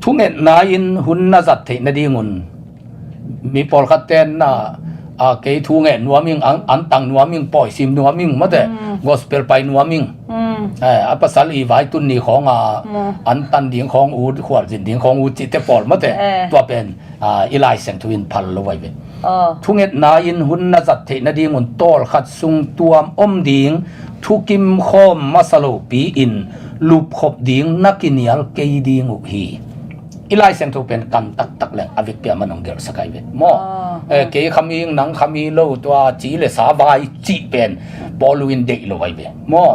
thungen na in hun na zat the na dingun mi pol khaten na ke thu nge nuaming an tang nuaming poi sim nuaming mate gospel pai nuaming apasal i vai tun ni khonga an tan ding khong u khwal jin ding khong u chi te pol mate to pen ilai seng thuin phal lo wai be thunget na in hun na zat the na ding un tol khat sung tuam om ding thu kim khom masalo pi in lup khop ding nakinial ke ding u hi ilai seng thu pen kan tak tak le avik pia manong ger sakai be mo ke khaming nang khami lo to chi le sa vai chi pen boluin de lo wai be mo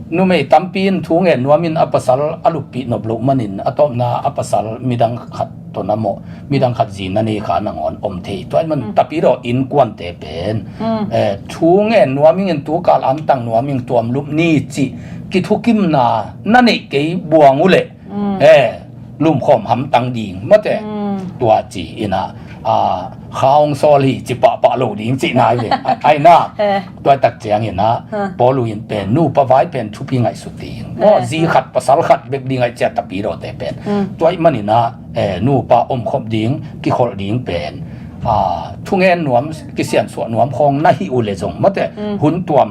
nu me tampin thunge nuamin apasal alupi noblo manin atop na apasal midang khat to namo midang khat jin na ni kha nang on om thei to man tapiro in kwan te pen thunge nuaming in tu kal an tang nuaming tuam lup ni chi ki thukim na nani ke buangule lum khom ham tang ding mate tua chi ina khaung soli chi pa lo ding chi nai ve ai na tua tak chiang ina poluin pen nu pa vai pen thu pi ngai su ti mo ji khat pasal khat bek ding ai cha ta pi ro te pen toy manina nu pa om khop ding ki khol ding pen thungen nuam ki sian so nuam khong na hi u le jong mate hun tuam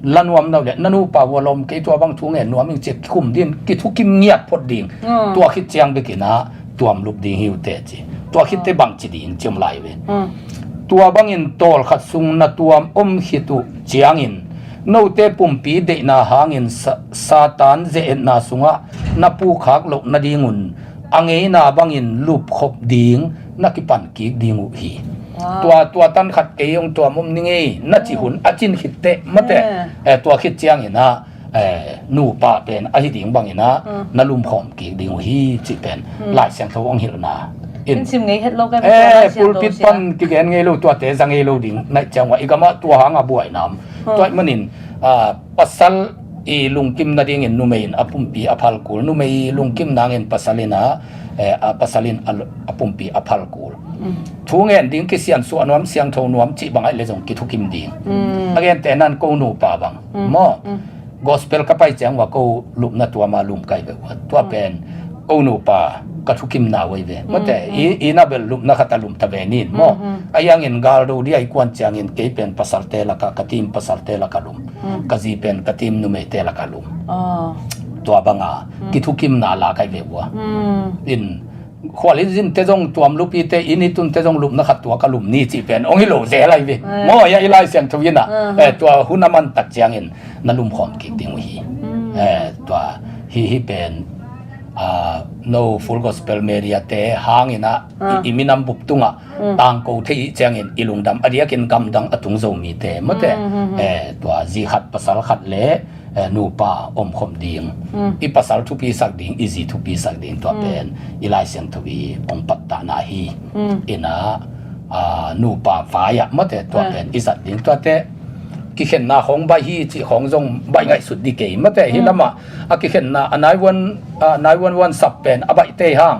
lanuam nau le nanu pa walom ke to bang thunge nuam ing che khum din ki thu kim ngiat phot ding to khit chiang be kina tuam lup ding hiu te chi to khit te bang chi ding chim lai ve tua bang in tol khat sung na tuam hitu chiang in no te pum pi de na hangin satan ze na sunga na pu khak lo na dingun ange na bang in lup khop ding na ki pan ki ding u hi tua tan khat ke yong tua mum ninge na chi hun achin hitte mate tua khit chiang ina nu pa pen a hi ding bang ina na lum khom ki ding hi chi pen lai sang tho ong hil na in sim ngei het lo ka pulpit pan ki gen ngei lo tua te jang ngei lo ding na changwa igama tua hanga buai nam toy manin pasal i lungkim na ding in numein apumpi aphal kul numei lungkim nangin pasalina pasalin apumpi aphal kul thungen ding ki sian su anwam siang tho nuam chi bangai le jong ki thukim ding again tenan ko nu pa bang mo gospel ka pai chang wa ko lup na tua ma lum kai be wa tua pen ko nu pa ka thukim na wai ve mate ina bel lup na khata lum ta ve nin mo ayang in gal do di ai kwan chang in ke pen pasal te la ka katim pasal te la ka lum ka ji pen katim nu me te la ka lum tua banga ki thukim na la kai ve wa in khwali jin te jong tuam lupi te initun te jong lup na khat tua ka lum ni chi pen ong hi lo ze lai ve mo ya ilai siang thuina tua hunaman tak chiang in na lum khom ki ting hi tua hi pen no full gospel media te hangina iminam buptunga tang ko thei chiang in ilungdam adiakin kamdang atung zo mi te mate tua ji khat pasal khat le nu pa om khom ding I pasal thu pi sak ding easy thu pi sak ding to pen ilai siang thu bi ong pat ta na hi ina nu pa fa ya mate to pen isat ding to te ki khen na khong ba hi chi khong jong bai ngai sut di ke mate hi lama ki khen na anai wan sap pen abai te hang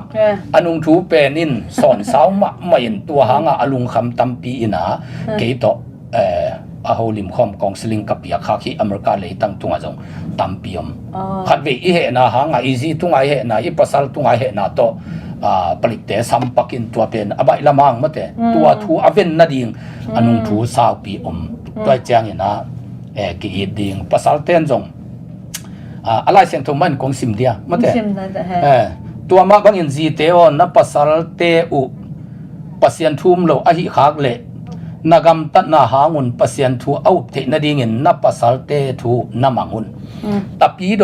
anung thu pen in son saw ma main tua hanga alung kham tampi ina ke to a holim khom counseling kapia khaki america le tang tunga jong tampiom khatve I he na hanga easy tunga he na I pasal tunga he na to palikte sampakin tua pen abai lamang mate tua thu aven na ding anung thu saw pi toy chang ina ki ding pasal ten jong alai seng thong man kong sim dia mate tua ma bangin ji te on na pasal te u pasian thum lo a hi khak le nagam tat na hangun pasian thu au the na ding in na pasal te thu na mangun tapi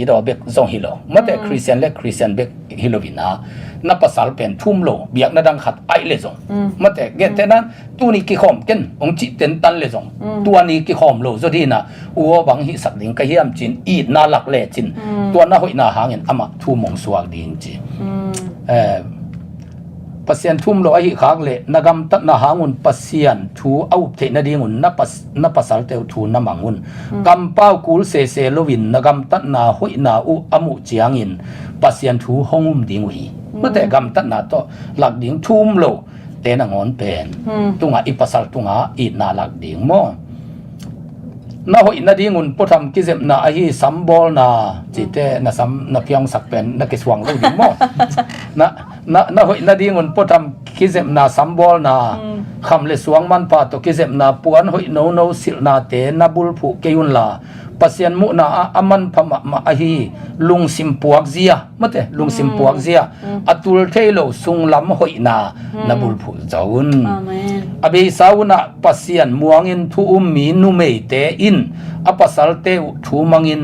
do bek zong hilo mate christian bek hilovina na pasal pen thum lo biak na dang khat ai le zong mate get tenan tu ni ki khom ken ong chi ten tan le zong tua ni ki khom lo zodina uo bang hi sak ding ka hiam chin I na lak le chin tua na hoi na hangin ama thu mong suak ding chi pasian thum lo ai khak le nagam tat na hangun pasian thu au the na dingun na pasal te thu na mangun kampau kul se lovin nagam tat na hoi na u amu chiangin pasian thu hongum ding wi mate gam tat na to lak ding thum lo te na ngon pen tunga I pasal tunga I na lak ding mo na hoi na dingun potham ki zem na ahi sambol na chite na sam na pyang sak pen na kiswang lo ding mo na hoi na dingun potham kizem na sambol na kham le suang man pa to kizem na puan hoi no sil na te na bul phu keun la pasian mu na aman phama ma ahi lung sim puak zia mate lung sim puak zia atul thailo sung lam hoi na bul phu zaun amen abe sauna pasian muangin thu mi nu mei te in apasal te thu mangin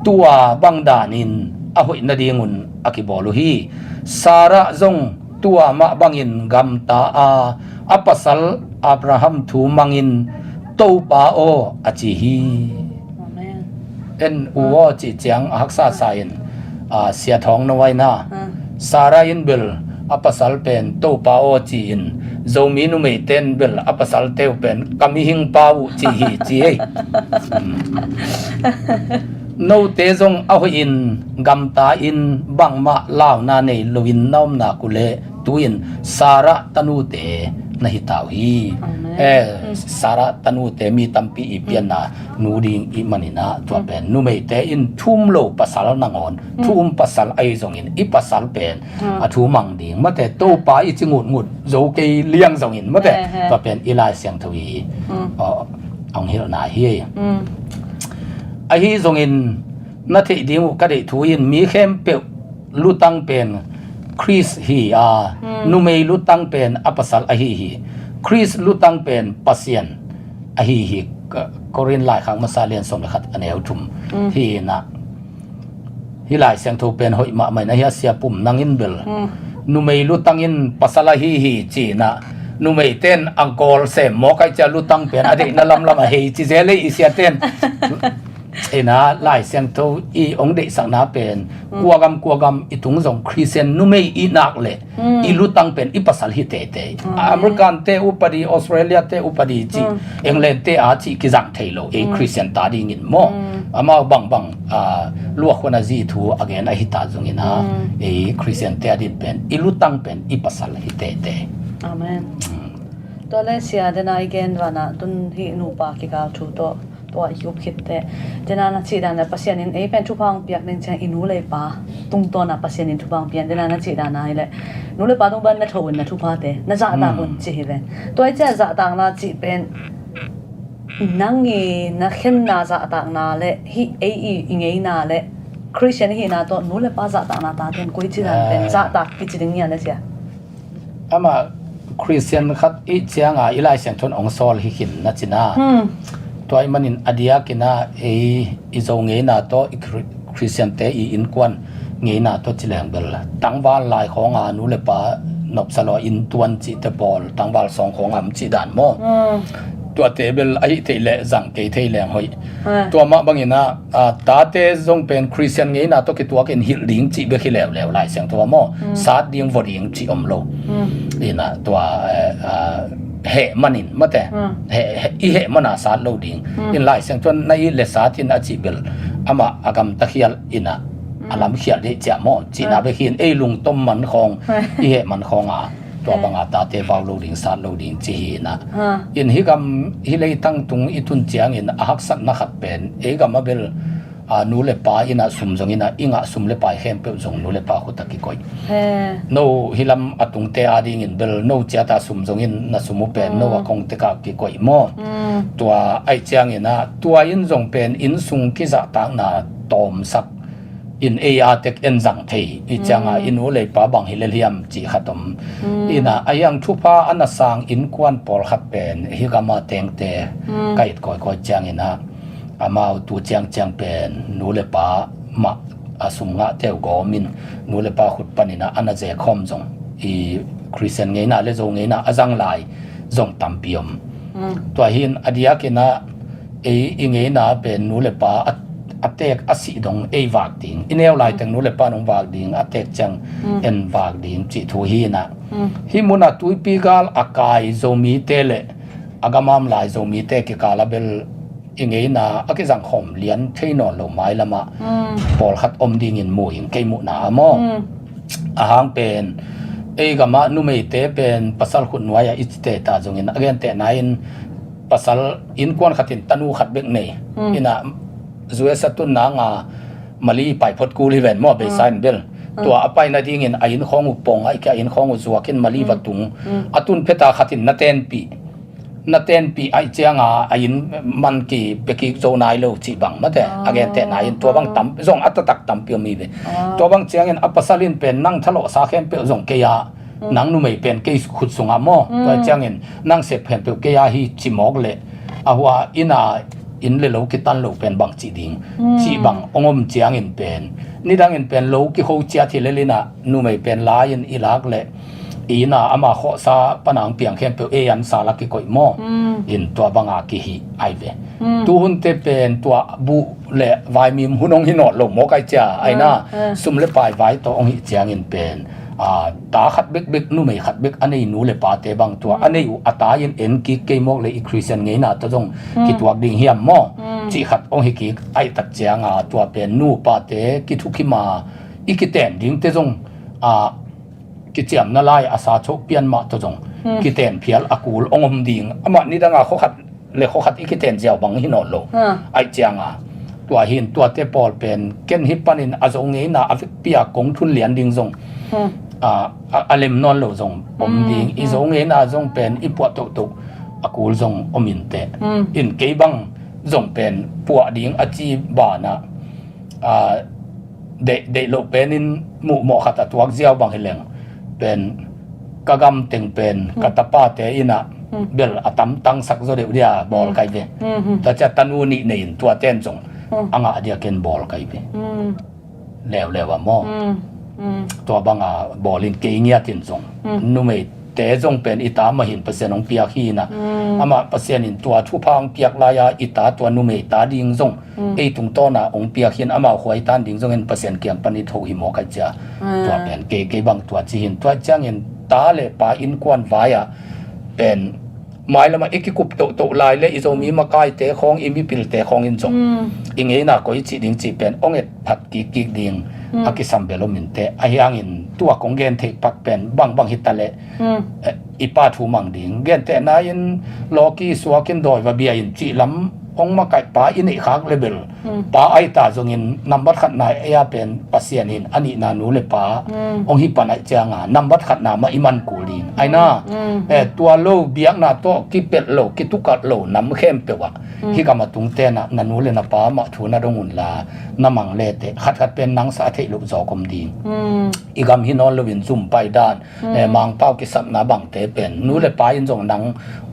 tua bangdanin a hoi na dingun akibolu hi sara zong tua ma bangin gam ta a apasal abraham thu mangin to pa o achi hi amen en uo chi chiang haksa sain sia thong no wai na sara in bil apasal pen to pa o chi in zomi nu mei ten bil apasal teu pen kami hing pa u chi hi chi ei no te zong a ho in gam ta in bang ma law na nei lovin nom na kule tuin sara tanu te na hi tau hi sara tanu te mi tampi i pian na nu ding i manina to pen nu mei te in thum lo pasal nangon thum pasal ai zong in i pasal pen a thu mang ding ma te to pa i chingut ngut zo ke liang zong in ma te to pen ilai siang thui ong hil na hi a hi zong in na the ding ka de thu in mi khem pe lutang pen Chris hi nu mei lutang pen apasal a hi Chris lutang pen pasien a hi korin lai khang masalian som khat aneu thum hi na hi lai siang tho pen hoi ma mai na hi sia pum nangin bel nu mei lutang in pasala hi chi na nu mei ten angkol se mo kai cha lutang pen ade na lam a hei chi zele i sia ten ena lai siang tho i ong de sang na pen kuagam itung zong Christian nu mei i nak le i lutang pen i pasal hi te American te upadi Australia te upadi chi England te a chi ki jang thailo e Christian ta ding in mo ama bang luak khona ji thu again a hi ta zong ina e Christian te adin pen i lutang pen i pasal hi te amen to le sia dena again wana tun hi nu pa ki ka thu toตัวยุบคิดแต่เจนานาจีดานปัสยานินเป็นทุพางเปียกนึงจะอินูเลยปาตุงตัวน่ะปัสยานินทุพางเปียนเจนานาจีดานาเลยนูเลยปาตุงบันนัทวนนัทุพาเตน่าจะตาคนจีเป็นตัวเจ้าจะต่างนาจีเป็นนังเงินนักเข้มนาจะต่างนาเลยฮิอิงเงนาเลยคริสเตียนฮินาตัวนูเลยปาจะต่างนาตาเต็นกุยจีดานเป็นจะต่างกิจดึงเงี้ยเลยเสียอามาคริสเตียนคัดอีเจียงอีไลเสียงทนองซอลฮิขินนัจินาตัวไอ้มันอินอดียกินะอีโจเงยนาโตคริสเตียนเตอีอินควันเงยนาโตจิเลงเบลตั้งวาลลายของอานุเลปานบสลออินตวนจิเตบอลตั้งวาลสองของอำจิดานโมตัวเตเบลไอเตเลจังเกเทเลงหอยตัวมาบังอินะตาเตจงเป็นคริสเตียนเงยนาโตกิตัวกินฮิลลิงจิเบคิเลวเลวลายเสียงตัวโมซาดิงวอดิงจิอมโลอีนะตัวเหมันอินมาแต่เหมันอาสาโลดิงอินไลเสียงจนในเลสาทินอาจิเบลอามาอากำตะเคียลอินะอาลามเขียลเดจามอจีนาเบคินลุงต้มมันของเหมันของตัวบางอาตาเทวาโลดิงสาโลดิงจีนะอินฮิกำฮิเลยตั้งตุงอิทุนเจียงอินหักสันนักเป็นกำมาเบลนูเลปาอินะสุมจงอินะอิงะสุมเลปาเข้มเปิลจงนูเลปาขุตะกิกอยโนฮิลัมอตุงเตอาดิงินเบลโนเจตาสุมจงอินนะสุมุเป็นโนวะคงเตกะกิกอยโมตัวไอเจียงอินะตัวอินจงเป็นอินสุงกิจะตางนาตอมสักอินเทคเอ็นจังเทอีจังอินูเลปาบังฮิเลเลียมจีขัดตมอินะไอยังทุพาอันนัสังอินควันปอลขัดเป็นฮิกามาเตงเตไกด์กอยจังอินะอามาตัวเจียงเป็นนูเลปามาอาสุงะเทวกอมินนูเลปาขุดปันินะอันนั้นจะคอมจงอีคริสเตียนเงยนะเลจงเงยนะอาจังไลจงตัมปิยมตัวหินอดียกินะเงยนะเป็นนูเลปาอัตเตกอสิดงวากดิงอินเอลไลตังนูเลปานงวากดิงอัตเตกจังวากดิงจิทูฮีนะฮิมุนาตุยปีกาลอากายโจมีเตเลอากามามไลโจมีเตกิกาลาเบลอิงเงนะอากิจังขมเลียนเทนอนลงไม้ละมาปอลขัดอมดิงินมูหิงเกมุนาโมอาหางเป็นกามานุเมเตเป็นปัสสาวะขุนไว้อิสเตตาจงอินอเกนเตนายนปัสสาวะอินควนขัดตินตันูขัดเบกเนอินะจูเอสตุนนางามาลีไปพดกูลิเวนมอเบซายน์เบล ตัวอภัยนาดิ่งอินอายินของอุปงไอ้แกอายินของอุจวกินมาลีวัตุงอตุนเพตาขัดินนาเตนปีไอ้เจียงอายินมันกี่เบกิโจนายโลจีบังมาแต่อาเกนเตนายตัวบังตั้มส่งอัตตักตั้มเปียวมีเบตัวบังเจียงอินอัปสลินเป็นนั่งทะเลาะสาเข้มเปียวส่งเกียนังนุ่มไม่เป็นเกยขุดส่งอามอตัวเจียงอินนั่งเสพเห็นเปียวเกียฮีจิมอกเลยอาหัวอินเลโลกิตันโลเป็นบังจีดิงจีบังองมเจียงอินเป็นนี่ดังอินเป็นโลกิโฮเจียที่เลลินะนุ่มไม่เป็นลายอินอิลักเลยอีน่าอามาข้อซาปนังเปียงเข้มเปียวเอยันสาลักกิโกยมออินตัวบังอากิฮีไอเวตัวหุ่นเตเป็นตัวบุเละวายมีมหุ่นองหินอดลงโมกไอเจียไอน่าซุ่มเล็บปลายไว้ตัวองหิเจียงอินเป็นตาขัดเบกนู่ไม่ขัดเบกอันนี้หนูเลยปาเตบางตัวอันนี้อัตายินเอ็นกิเกมอกเลยอีคริสเตียนไงน่ะตัวจงกิตัวดิ่งเฮียมมอจีขัดองหิกิไอตัดเจียงตัวเป็นนูปาเตกิทุกิมาอีกิเตนดิ่งเตจงกิเจียมนาลายอาสาโชเปียนมาตัวจงกิเตนเพียลอากูลองมดิ่งอามานี่ดังเขาขัดเลยเขาขัดอีกิเตนเจียวบังหินอดโลไอเจียงตัวหินตัวเตปอลเป็นเกนฮิปปันินอาจงไงน่ะอฟิเปียกงทุนเหรียญดิ่งจงอาเลมนอนโลจงอมดิ่งอีจงเงินจงเป็นอีปวดตุกอากูลจงอมินเตอินเกบังจงเป็นปวดดิ่งอาจีบานะเดโลเป็นอินหมู่หมอขัดตัวเจียวบางเฮลงเป็นกะกำเต็งเป็นกัตปาเตอินะเบลอาตัมตังสักโซเดียบอลไกเวแต่จะตันูนี่ในตัวเต้นจงอังอาเดียเกนบอลไกเวแล้วว่ามอตัวบางบอลินเกียตินจงนุ่มเตจงเป็นอิตามาหินเปอร์เซ็นต์ของเปียกีนะอามาเปอร์เซ็นต์อินตัวทุพังเปียกลายอิตาตัวนุ่มตาดิ่งจงไอตุงต้นองเปียกินอามาหวยตันดิ่งจงเงินเปอร์เซ็นต์เกี่ยงปนิทุหิมอกัจจาตัวเป็นเกบางตัวจีนตัวจ้างเงินตาเลปาอินควันไว้เป็นหมายละมาเอกกุบโตลายเลยอิโซมีมาไกเตะของอิมิปิลเตะของอินจงอิงเอน่ะก็อิจิดิ่งจีเป็นองเอ็ดผัดกิกดิ่งอากิสัมเบลมินเตอายังอินตัวกงเกนเทปักเป็นบางฮิตาเลอีปาทูมังดิ่งเกนเตนายินโลกีสวากินดอยว่าเบียอินจีลำองมาไก่ปาอินอีขากเลเบลปาไอตาจงอินนับบัดขัดนายเอียเป็นปัสเซียนินอันนี้นานูเลปาองฮิปันไอเจียงนับบัดขัดนามาอิมันกูลิงไอน่าตัวโลเบียกนาโตกิเป็ดโลกิตุกัดโลน้ำเข้มเปวะฮิกามาตุงเตนะนานูเลนปามาทูนาดงุนลาน้ำมังเลเตขัดเป็นนังสาเทลุจอกมดิงอีกำฮินอนเลวินซุ่มไปด้านมังเป้ากิสับนาบังเตเป็นนูเลปาอินจงนัง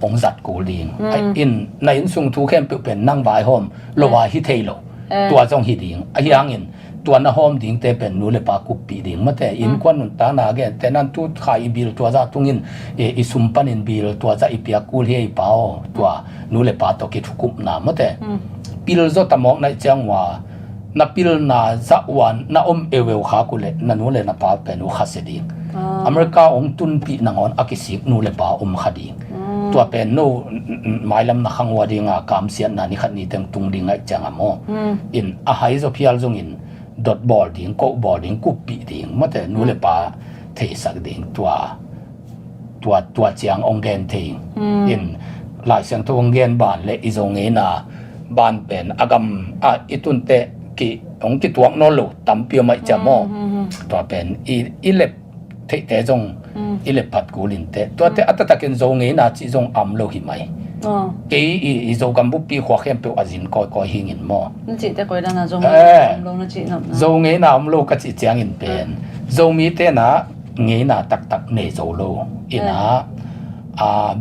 องจัดกูลิงไออินในอินซุงทูเข้มเปเป็นนั่งบายหอมโลวาฮิเทโลตัวจงฮิดิงไอยังอินตัวน่ะหอมดิงเตเป็นนูเลปากุปปีดิงมาแต่อินควันนุนตานาเกแต่นั้นตูขายบิลตัวจะตุงอินอิซุมปันินบิลตัวจะอีเปียกูเฮียเปาตัวนูเลปาตกิทุกุมนามาแต่บิลจะตมอกในจังว่านับบิลนาจะวันน่าอมเอเวลขากุเลนันูเลนับปาเป็นอุคาเสดิงอเมริกาองตุนปีนังอนอากิสิกนูเลปาอมขดิงตัวเป็นโนหมายลำนักขังวัวดิ่งกามเสียนนานิขัดนี้เต็มตุงดิ่งไอจังอ่ะโมอินอาหายจะพิอาลจงอินดอทบอลดิ่งโกบอลดิ่งกุปปีดิ่งมาแต่นูเลปาเทสักดิ่งตัวเจียงองเกนดิ่งอินหลายเสียงตัวองเกนบานและอิจงเงินาบานเป็นอากำอิตุนเตกิองกิตัวโนลุตั้มเปียวไม่จะโมตัวเป็นอิเล็บเทเตจงอิเลปัดกูลินเตตัวเตอัตตะเกนโซงเงินาจิจงอัมโลหิไหมเกอีโซกัมบุปีขวาเข้มเปียวอจินก้อยหิงินมอนั่นจิแต่ก้อยด้านน่ะจงลงนั่นจินับนะโซงเงินาอัมโลกจิเจียงอินเป็นโซมีเตนะเงินาตักเนโซโลอินะ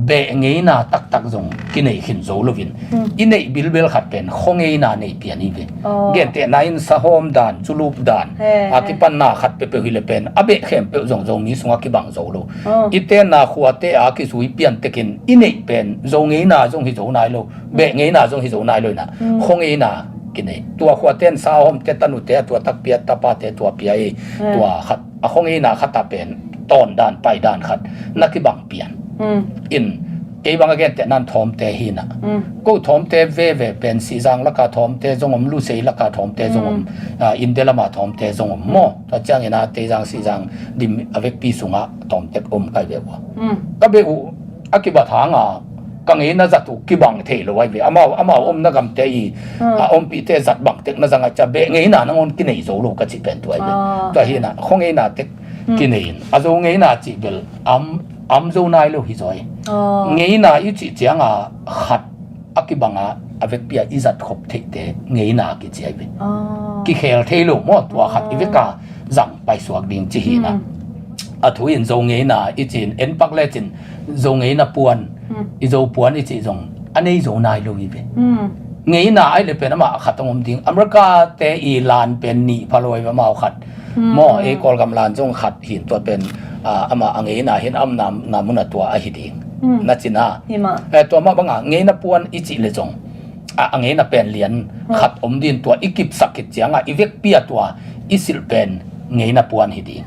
เบะเงินาตักจงกินเนหินโซโลวินอินเนบิลขัดเป็นคงเงินาเนเปียนี่เวเกนเตนาอินสะโฮมดานจุลูปดานอากิปันนาขัดเปเปหิเลเป็นอเบะเข้มเปียวจงมีสงอากิบังโซโลอิเตนาขวาเตอากิสุยเปียนเตกินอินเนเป็นจงเงินาจงหิโซนายโลเบะเงินาจงหิโซนายโลนะคงเงินากินเนตัวขวาเต้นสาวหอมเตตันุเตตัวตักเปียตาปาเตตัวเปียตัวขัดคงเงินาขัดตาเป็นตอนด้านไปด้านขัดนักกิบังเปียนอินเกี่ยบางแกนแต่นั่นทอมเตหินะก็ทอมเตเวเป็นสีจังละกาทอมเตจงอมลูเซละกาทอมเตจงอมอินเดลมาทอมเตจงอมโมถ้าจังเห็นนะเตจังสีจังดิมอเวกปีสุงะทอมเตอมไกเบวะก็เบอุอากิบะทางก กังเงินน่าจะถูกกี่บังเทลไว้เว้ยอามาอมนักำเตยอมปีเตจัดบังเต็กน่าจะจะเบะเงินน่ะนั่งอนกินไอ้โซลูก็จิเป็นตัวเว้ยตัวเฮียน่ะคงเงินน่ะเต็กกินเองอาโซเงินน่ะจิเบลอัมโซนายลูฮิซอยเงินน่ะยุจิเจียงอ่ะขัดอักบังอ่ะอเวกเปียอิจัดขบเทเตเงินน่ะกิเจียเว้ยกิเคลเทลูหมดตัวขัดอีเวกาจังไปสวกดิ่งจีฮีน่ะอะทุยินโซเงินน่ะอีจินเอ็นปักเลจินโซเงินน่ะปวนอีโซปวนอีจิจงอันนี้โซนายลูฮิเว้ยเงี้ยน่ะไอ้เลยเป็นมาขัดตรงผมดิ้งอเมริกาเตอีลานเป็นนี่พะลอยมาเอาขัดหม้อเอกอลกำลานจงขัดหินตัวเป็นอามาเงี้ยน่ะเห็นน้ำมุนตัวไอ้หิดิงนัดจินะตัวมาบางเงี้ยน่ะปวนอีจิเลยจงเงี้ยน่ะเป็นเหรียญขัดอมดินตัวอีกิบสักกิจจังอีเวกเปียตัวอีสิลเป็นเงี้ยน่ะปวนหิดิง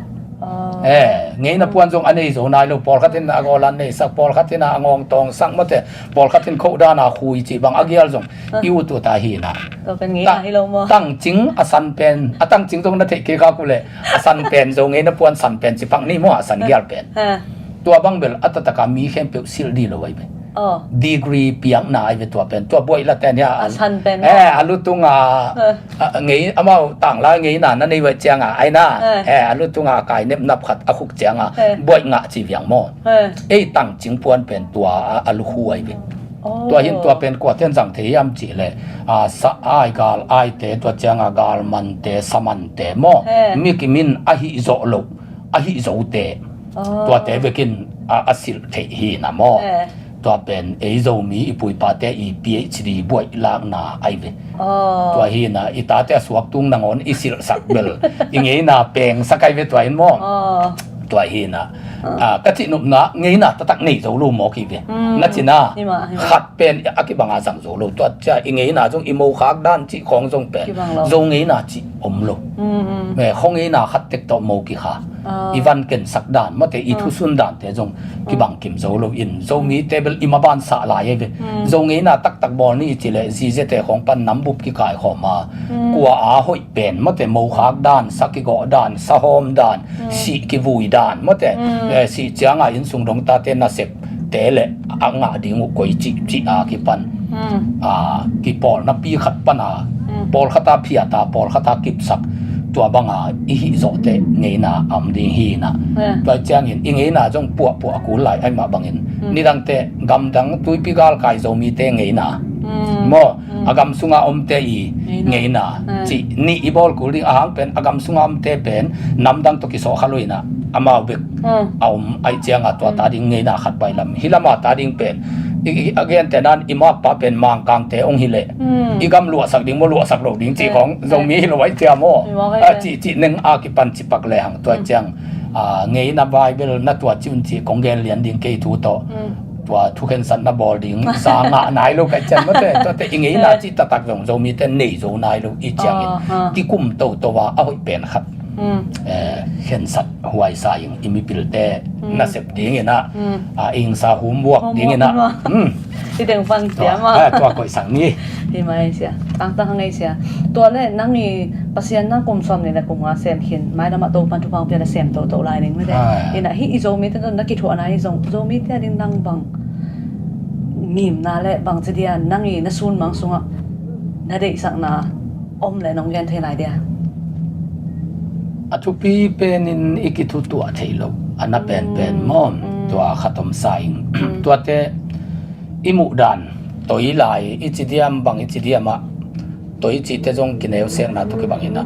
เงี้ยน่ะปวนจงอันนี้โซนายลูปอลขัดเห็นอากอลันนี่สักปอลขัดเห็นอางองตองสักมาแต่ปอลขัดเห็นเขาด้านาคุยจีบางอาเกียลจงอิวตัวตาหินะตัวเป็นงี้ให้เรามาตั้งจริงอสันเป็นตั้งจริงตรงนั้นเทกิกากุเลยอสันเป็นจงเงี้ยน่ะปวนสันเป็นจิปังนี่มั่วสันเกียลเป็นตัวบางเบลอัตตะกามีเข้มเปลซิลดีเลยไปดีกรีเปียงนายเป็นตัวเป็นตัวบวยละแต่เนี่ยสันเป็นอลุตุงเงี้ยอามาต่างละเงี้ยน่ะนั่นในเวจียงไอ้น่ะอลุตุงกายเน็บนับขัดอคุกเจียงบวยงะจีเวียงมั่วตั้งจริงปวนเป็นตัวอลุคุยเป็นตัวหินตัวเป็นกว่าเทียนสังเทียมจีเลยสะไอกาลไอเตตัวเจียงกาลมันเตสมันเตโมมีกิมินอหิโซโลอหิโซเตตัวเตเบกินอสิลเทหีนะโมตัวเป็นเอโซมีอีปุยปาเตอี PhD บวยลางนาไอเวตัวหีนะอีตาเตสวกตุงนางอนอิสิลสักเบลอีเงี้ยน่ะเป็นสักไอเวตัวเห็นโมตัวเฮนะกะทินุนะเงี้ยนะตะตักนี่โซลูหมอกีเวนัจินะขัดเป็นอากิบังอาสังโซลูตัวจะเงี้ยนะจงอิโมขากด้านจิของจงเป็นจงเงี้ยนะจิอมโลแม่ของเงี้ยนะขัดเต็กตอโมกิขาอีวันเกินสักด้านมาแต่อีทุสุนด้านแต่จงกิบังกิมโซลูอินโซมีเตเบิลอิมาบานสาลายเวจงเงี้ยนะตักบอลนี่จิเลซีเจเตของปันน้ำบุบกิกายขอมากัวอาหอยเป็นมาแต่โมขากด้านสักกิโกด้านสะหอมด้านสีกิวุยด้านมาแต่สิเจียงอินสุงดงตาเตน่าเสพเตเลอ่างดิ่งกุยจิกิปันกิปอลนับปีขัดปันปอลขัดตาพิยาตาปอลขัดตากิบสักตัวบางอีหิโซเตเงินาอัมดิฮีนะตัวเจียงอินเงินาจงปัวกูไหลไอมาบางอินนี่ดังเตกำดังตุยพิกาลกายโซมีเตเงินาโมอากำสุงาอมเตอีเงินาจีนี่อีบอลกูดิ้งอ่างเป็นอากำสุงาอมเตเป็นน้ำดังตุกิโซขลุยนะอามาเบกเอาไอเจียงตัวตาดิ้งเงินาขัดไปลำฮิลามาตาดิ้งเป็นอีกอย่างแต่นั้นอิมาปะเป็นมังกังเตองฮิเลอีกำลัวสักดิ้งมัวลัวสักโลดิ้งจีของโซมีฮิลไว้เทียโมจีหนึ่งอากิปันจิปักแรงตัวเจียงเงินาบายเบลนัตัวจินจีของเกนเลียนดิ้งเกยทูโตตัวทุกคนสันนับบอลดิ้งสางะนายลูกไอเจนมาแต่อีเงินาจิตตักส่งโซมีแต่นี่โซนายลูกอีเจียงที่กุมโตตัวเอาเป็นครับเห็นสัตว์หวยสายอิมิปิลเตน่าเสพดิ้งนะอิงสาหุมบวกดิ้งนะที่เด็กฟังเสียมาตัวก่อยสังนี่ที่มาเสียตั้งไงเสียตัวเล่นั่งนี่ปัสยานั่งกลมซ้อมนี่นะกลมว่าเสียมหินไม้ดำมาโตปันทุกพังเปลี่ยนเสียมโตลายนึงไม่ได้เห็นนะฮิโซมิแต่ตอนนักกีฬาอะไรฮิโซมิแต่ดิ้งดังบังมีมนาเละบังจะเดียนั่งนี่น่าซูนมังสุงอ่ะน่าเด็กสักนาอมเลยน้องยันเทไรเดียอทุปีเป็นอิกิทุตัวเทโลอันนั้นเป็นมอมตัวขัดตมสายตัวเตอิมุดันตัวอีไลอิจิเดียมบังอิจิเดียมะตัวอิจิเตจงกินเอวเสียงนะตุกิบังอินะ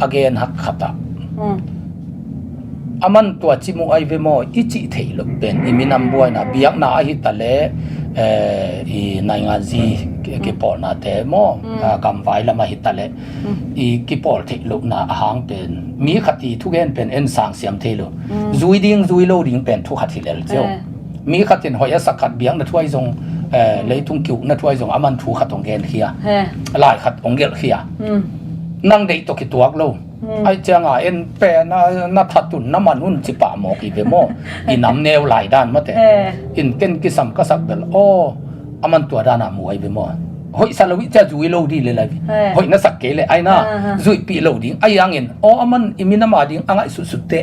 again หักขัดอามันตัวจิมุไอเวโมอิจิเทโลเป็นอิมินัมบวยนะเบียกนาอิตาเลอีนายงานซีกิปอลนาเตโมกำไว้ละมาหิตาเลอีกิปอลเทลุนาหางเป็นมีขัดทุกเอ็นเป็นเอ็นสังเสียมเทลุซุยดิ้งซุยโลดิ้งเป็นทุกขัดที่เลเจ้ามีขัดที่หอยสักขัดเบียงนัทไว้ทรงเลยทุ่งกิวนัทไว้ทรงอามันทุกขัดตรงเกนเขียลายขัดองเกลเขียนั่งเด็กตกิตัวกโลไอเจ้าเอ็นเป็นนัทตุนน้ำมันหุ่นจิปะหมอกอีเวโมอีน้ำเนวหลายด้านมาแต่อินเกนกิสัมก็สักเบลโออามันตัวด้านมวยเวโมหอยสารวิจะจุยโลดีเลยเลยหอยนักสักเกเลยไอ้น่าจุยปีโลดิ้งไอ้ยังเงินอามันอิมินามาดิ้งอ่างสุดเต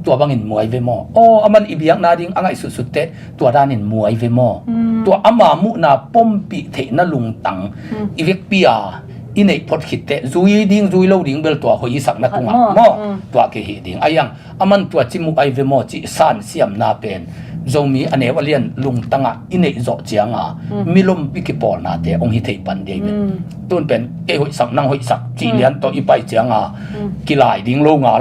ตัวบางอินมวยเวมอโอ้อามันอีเบียงนาดิงอังไอสุดๆเตตัวด้านอินมวยเวมอตัวอามามุนาปมปิเทนะลุงตังอีเวกปีอาอินไอพอดขิดเตซุยดิงซุยโลดิงเบลตัวหอยสักนักงะมอตัวเกหิดิงอายังอามันตัวจิมุไอเวมอจิสานเสียมนาเป็นโจมีอันเอวเลียนลุงตังอ่ะอินไอโจเจียงอ่ะมิลมปิกิปอลนาเตองฮิเทปันเดเป็นต้นเป็นเอหอยสักนั่งหอยสักจีเลียนตัวอีไปเจียงอ่ะกีฬาดิงโลงอ่ะ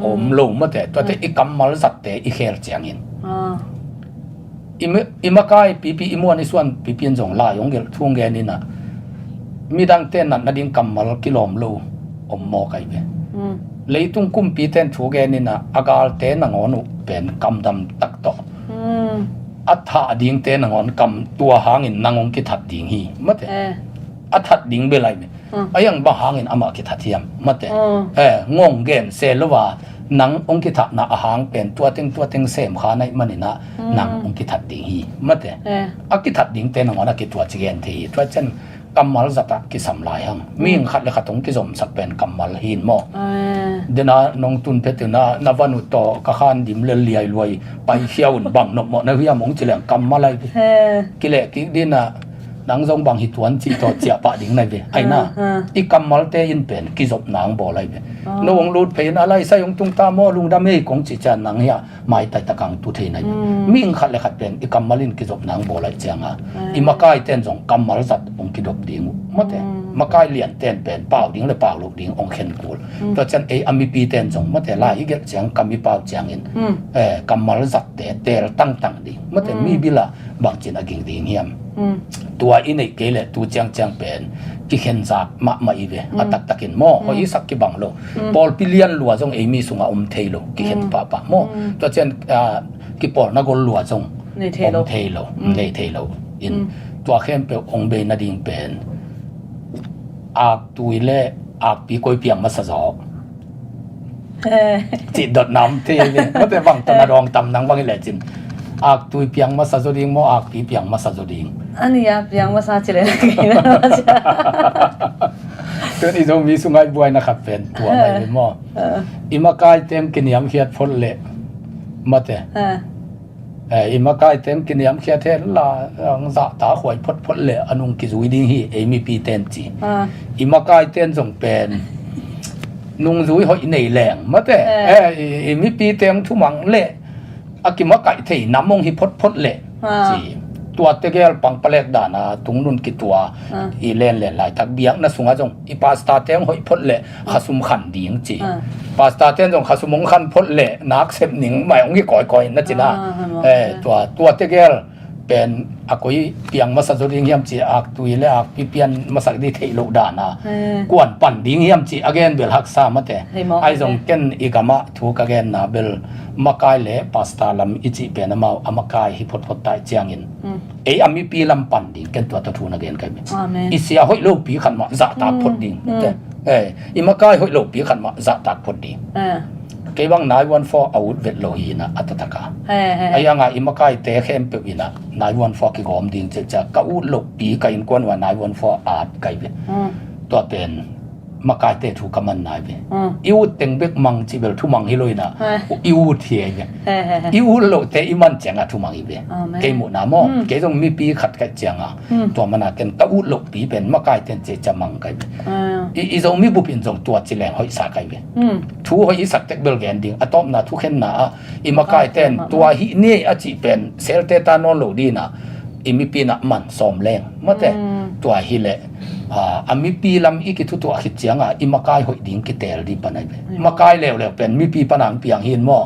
อมลงมาแต่ตัวเตอีกำมาลสัตเตอีเคลเจียงอินอิมากายปีอิมวนในส่วนปีนจงลายองเกลทุ่งเกนินะมีดังเต้นนัดดิ่งกำมาลกิโลมโลอมโมไกเปเลยตุงกุมปีเต้นทุ่งเกนินะอากาลเต้นงอนุเป็นกำดำตักโตอัฐาดิ่งเต้นงอนกำตัวหางอินนางองกิทัดดิ่งฮีมาแต่อัฐาดิ่งเบลัยเปอายังบางหางอินอามากิทัดเทียมมาแต่งงเกนเซลว่านังองกิทัดนะอาหางเป็นตัวเต็งเสมขาในมันนี่นะนังองกิทัดดิ่งฮีมาแต่อากิทัดดิ่งเต้นงอนอากิตัวจิเกนทีตัวเช่นกำมัลจัตกิสำลายหังมีงขัดเลยขัดตรงกิสมสักเป็นกำมัลหินโมเดนะน้องตุนเพตินะนวันอุตโตกะขานดิมเลียรวยไปเขี้ยวบังนกหมดนะพี่มงจิเหลงกำมัลอะไรกิเลกิดินะนังทรงบังหิตวนจีโตเจียปะดิ่งในเวไอ้น่ะอีกำมัลเตยินเป็นกิสบนางบ่อะไรเวน้องรูดเป็นอะไรใส่ยงตุงตาโมลุงดำเมของจิจานังเฮียไม่ไต่ตะกังตุเทในเวมีงขัดเลยขัดเป็นอีกำมัลินกิสบนางบ่อะไรเจียงอ่ะอีมากายเต้นส่งกำมัลสัตองกิดบดิ่งมาแต่มากายเลียนเต้นเป็นเปล่าดิ่งเลยเปล่าลูกดิ่งองเข็นกูตัวฉันอามีปีเต้นส่งมาแต่ลายอีกเจียงกำมีเปล่าเจียงอินกำมัลสัตเตตั้งดิ่งมาแต่มีบิละบางจินอกิงดิ่งเฮียมตัวอินไอเกลตัวจังเป็นกิเข็นจากมาอีเวอตักตะกินหม้อหอยสักกิบังโลปอลปิเลียนลัวจงเอมีสุงอมเทโลกิเข็นปะหม้อตัวเช่นกิปอลนักลัวจงอมเทโลในเทโลอินตัวเข้มเป็นองเบนดิ่งเป็นอาตุยเล่อาปีกอยเปียงมาสะจอกจิตดดน้ำเทเวก็แต่วังตะรองตำนังวังอิเลจินอาตุยเปียงมาสะจดิ่งหม้ออาปีเปียงมาสะจดิ่งอันนี้อะเปียงมาซาจิเลยนะกินนะตัวนี้ต้องมีสุนัยบวยนะครับเป็นตัวอะไรเป็นหม้ออิมากายเต็มกินยำเขียดพลเละมาแต่อิมากายเต็มกินยำเขียดเทลาจะตาหวยพลเละอนุงกิจุยดิ้งฮีมีปีเต็นจีอิมากายเต็นส่งเป็นนุงจุยหอยในแหลงมาแต่มีปีเต็มทุ่มังเละอากิมากายเทน้ำมงฮีพลเละจีตัวเตเกลปังเปล็กดานาตุงนุนกิตัวอีเลนเลหลายทักเบียกนะสุงอาจงอีปาสตาเตมหอยพดเละขัสุมขันดิงจีปาสตาเตมจงขัสุมงขันพดเละนักเสพหนิงไม่องค์ก่อยนะจีน่าตัวเตเกลเป็นอากุยเปียงมาสัจดิงเฮียมจีอักตุยเลอักปีเปียนมาสักดิเทโลดานากวนปั่นดิงเฮียมจีอเกนเบลฮักซามาเตไอจงเกนอีกามาถูกอเกนนาเบลมากายเลปาสตาลัมอิจิเป็นมาอามากายฮิพดตายเจียงอินอามีปีลัมปั่นดิงเกนตัวทูนักเกนกันอิเสียหอยโลปีขันมาจะตากพดดิงอิมากายหอยโลปีขันมาจะตากพดดิงเกี่ยงนายวันฟออาวุธเวทโลหีนะอัตตะกาไอ้ยังไงอิมากายเตะเข้มเปวินะนายวันฟอกิกอมดิ่งจะก้าวโลปีกันกวนว่านายวันฟออาดไกเวตัวเป็นมากายเตะถูกกำมันนายเวอิวเต็งเบกมังจิเบลทุมังฮิโลยนะอิวเทียเวอิวโลเตอิมันเจียงอะทุมังฮิเวเกี่ยมุนามอเกี่ยงมีปีขัดกันเจียงอะตัวมันอะเป็นก้าวโลปีเป็นมากายเตะจะมังไกเวอีจงมีบุปินจงตัวจิแรงหอยสาไกเวทูหอยสักเตกเบลแกนดิ่งอะตอมนะทุกเห็นนะอิมากายเตะตัวฮินี่อะจิเป็นเซลเตตานอนโลดีนะอิมีปีนะมันสอมแรงมาแต่ตัวฮิเลอามีปีลำอีกทุตัวขิดเจียงอิมากายหอยดิ่งกิเตลดีปนัยมากายเลวเป็นมีปีปนังเปียงหินหม้อ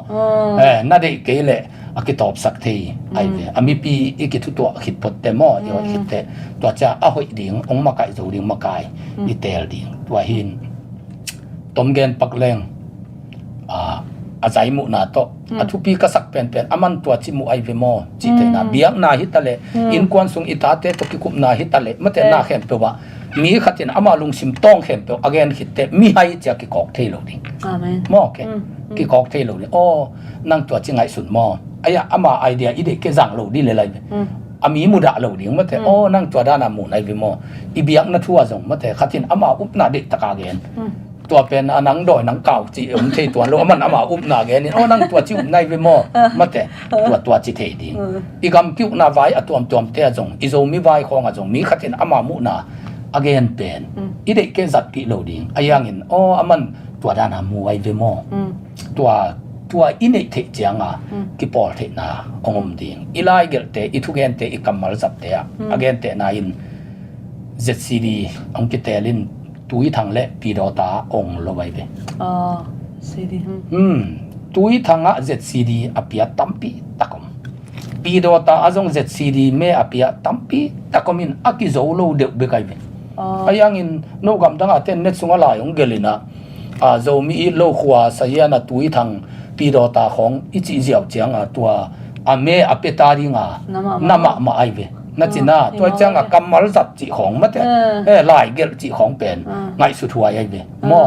น่าได้เกลอากิตอบสักทีไอเวอามีปีอีกทุตัวขิดพดเตหม้อยขิดเตตัวจะหอยดิ่งองมากายจูดิ่งมากายอิเตลดิ่งตัวหินต้มเกนปักแรงอาศัยมุนาโตอทุปีกษักเป็นอามันตัวจิมุไอเวโมจิเตนะเบียกนาฮิตะเลอินกวนสุงอิตาเตตกิคุมนาฮิตะเลมะเตนาเข้มเปว่ามีขัดอามาลุงซิมต้องเข้มเปอเกนฮิตเตมีให้จะกิกอกเทโลดิอาเมนมอเกกิกอกเทโลดิโอ้นั่งตัวจิงไงสุดมอไอ้อามาไอเดียอีเด็กเกจังโลดิเลยอามีมุดะโลดิมะเตโอ้นั่งตัวด้านอามุนไอเวโมอีเบียกนาทัวจงมะเตขัดอามาอุปนาเดตะกาเกน ตัวเป็นอันนังดอยนังเก่าจีเทตัวโลมันอามาอุบนาแกนี่นังตัวจิอุบในเวมอมาแต่ตัวจิเทดิงอีกำคิวนาไว้อตัวมเตจงอีโซมีไว้ของจงมีขัดเห็นอามามุนาagain pen ide ke zat ki loading ayangin aman tua dan hamu ai vemo tua ine the changa ki por the na ongom ding ilai gel te ithugen te ikamal zap te again te na in zcd ong ki telin tui thang le pi do ta ong lo bai be cd tui thanga zcd apia tampi takom pi do ta azong zcd me apia tampi takomin akizo lo de be kai be ayangin no gam danga ten net sunga la yong gelina zo mi lo khwa sayana tui thang pi do ta khong ichi jiao chiang tua ame apetari nga nama ma ai ve na china to changa kamal zat chi khong mate lai gel chi khong pen ngai su thua ai ve mo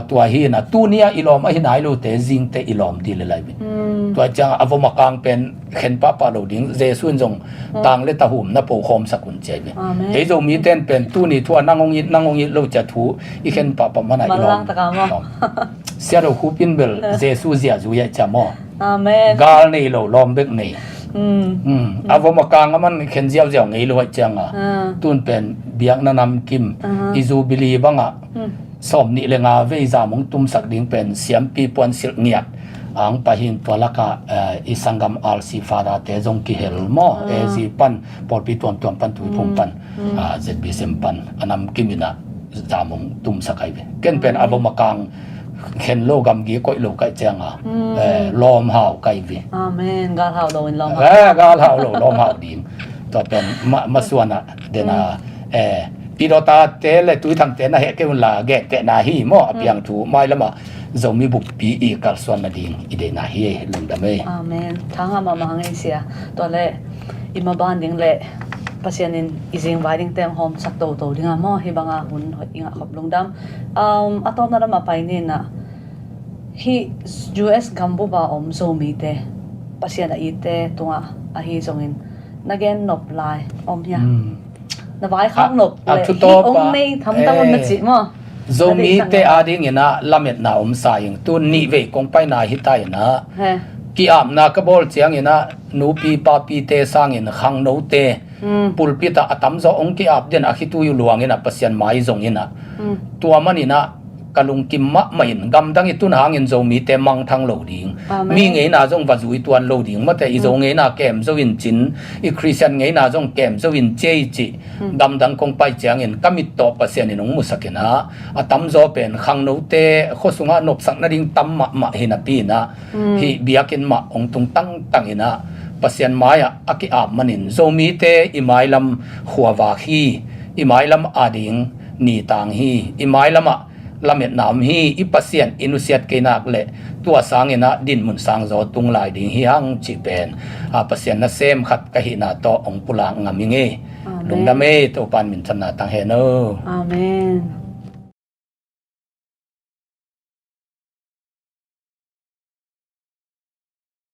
tua hi na tu nia ilom a hi nai lo te jing te ilom di le lai ve tua changa avoma kang pen khen pa lo ding jesun jong tang le ta hum na po khom sakun che ve he zo mi ten pen tu ni thua nangong yi lo cha thu i khen pa mana ilom sia ro hu pin bel jesu zia zu ya cha mo amen gal nei lo lom bek nei avoma kang man khen jiao jiao ngei lo changa tun pen biak na nam kim izu bili banga som ni lenga veiza mong tum sak ding pen siam pi pon sil niat ang pahin tolaka isangam alsi fada te jong ki hel mo ezi pan por pi ton pan tu phum pan zb sem pan anam kimina zamong tum sakai ve ken pen abomakang khen lo gam gi koi lo kai changa lom hau kai ve amen gal hau lo in lom gal hau lo lom hau dim to pen masuana dena pilota te le tui thang te na he ke la ge te na hi mo apiang thu mai lama zomi bu pi e kal swan na ding ide na hi lum da me amen thanga ma mangai sia to le ima banding le pasianin izing wading teng hom sak to dinga mo hi banga hun inga khop lungdam atom na ma paini na hi US gambu ba om zomi te pasiana ite tunga a hi zongin nagen nop lai om ya na vai khang nop le hi ong nei tham ta on chi mo zomi te ading ina lamet na om saying tu ni ve kong pai na hi tai na ki am na ka bol chiang ina nu pi pa pi te sang in khang no te pulpita atam zo ong ki ap den a khi tu yu luang ina pasian mai zong ina tua manina kalung kim ma main gam dang i tun hangin zo mi te mang thang lo ding mi ngei na jong va zui tuan lo ding ma te i zo ngei na kem zo in chin i christian ngei na jong kem zo in chei chi gam dang kong pai chiang in kamit to pasian in ong musakena atam zo pen khang no te khosunga nop sak na ding tam ma hina pi na hi biakin ma ong tung tang ina pasian maya aki ap manin zo mi te i mai lam khuwa hi i mai lam ading ni tang hi i mai lama lamet nam hi ipasian inusiat kenak le tua sangena din mun sang zo tung lai ding hi hang chi pen pasian na sem khat ka hi na to ong pula ngaminge lungdame to pan min chana tang he no amen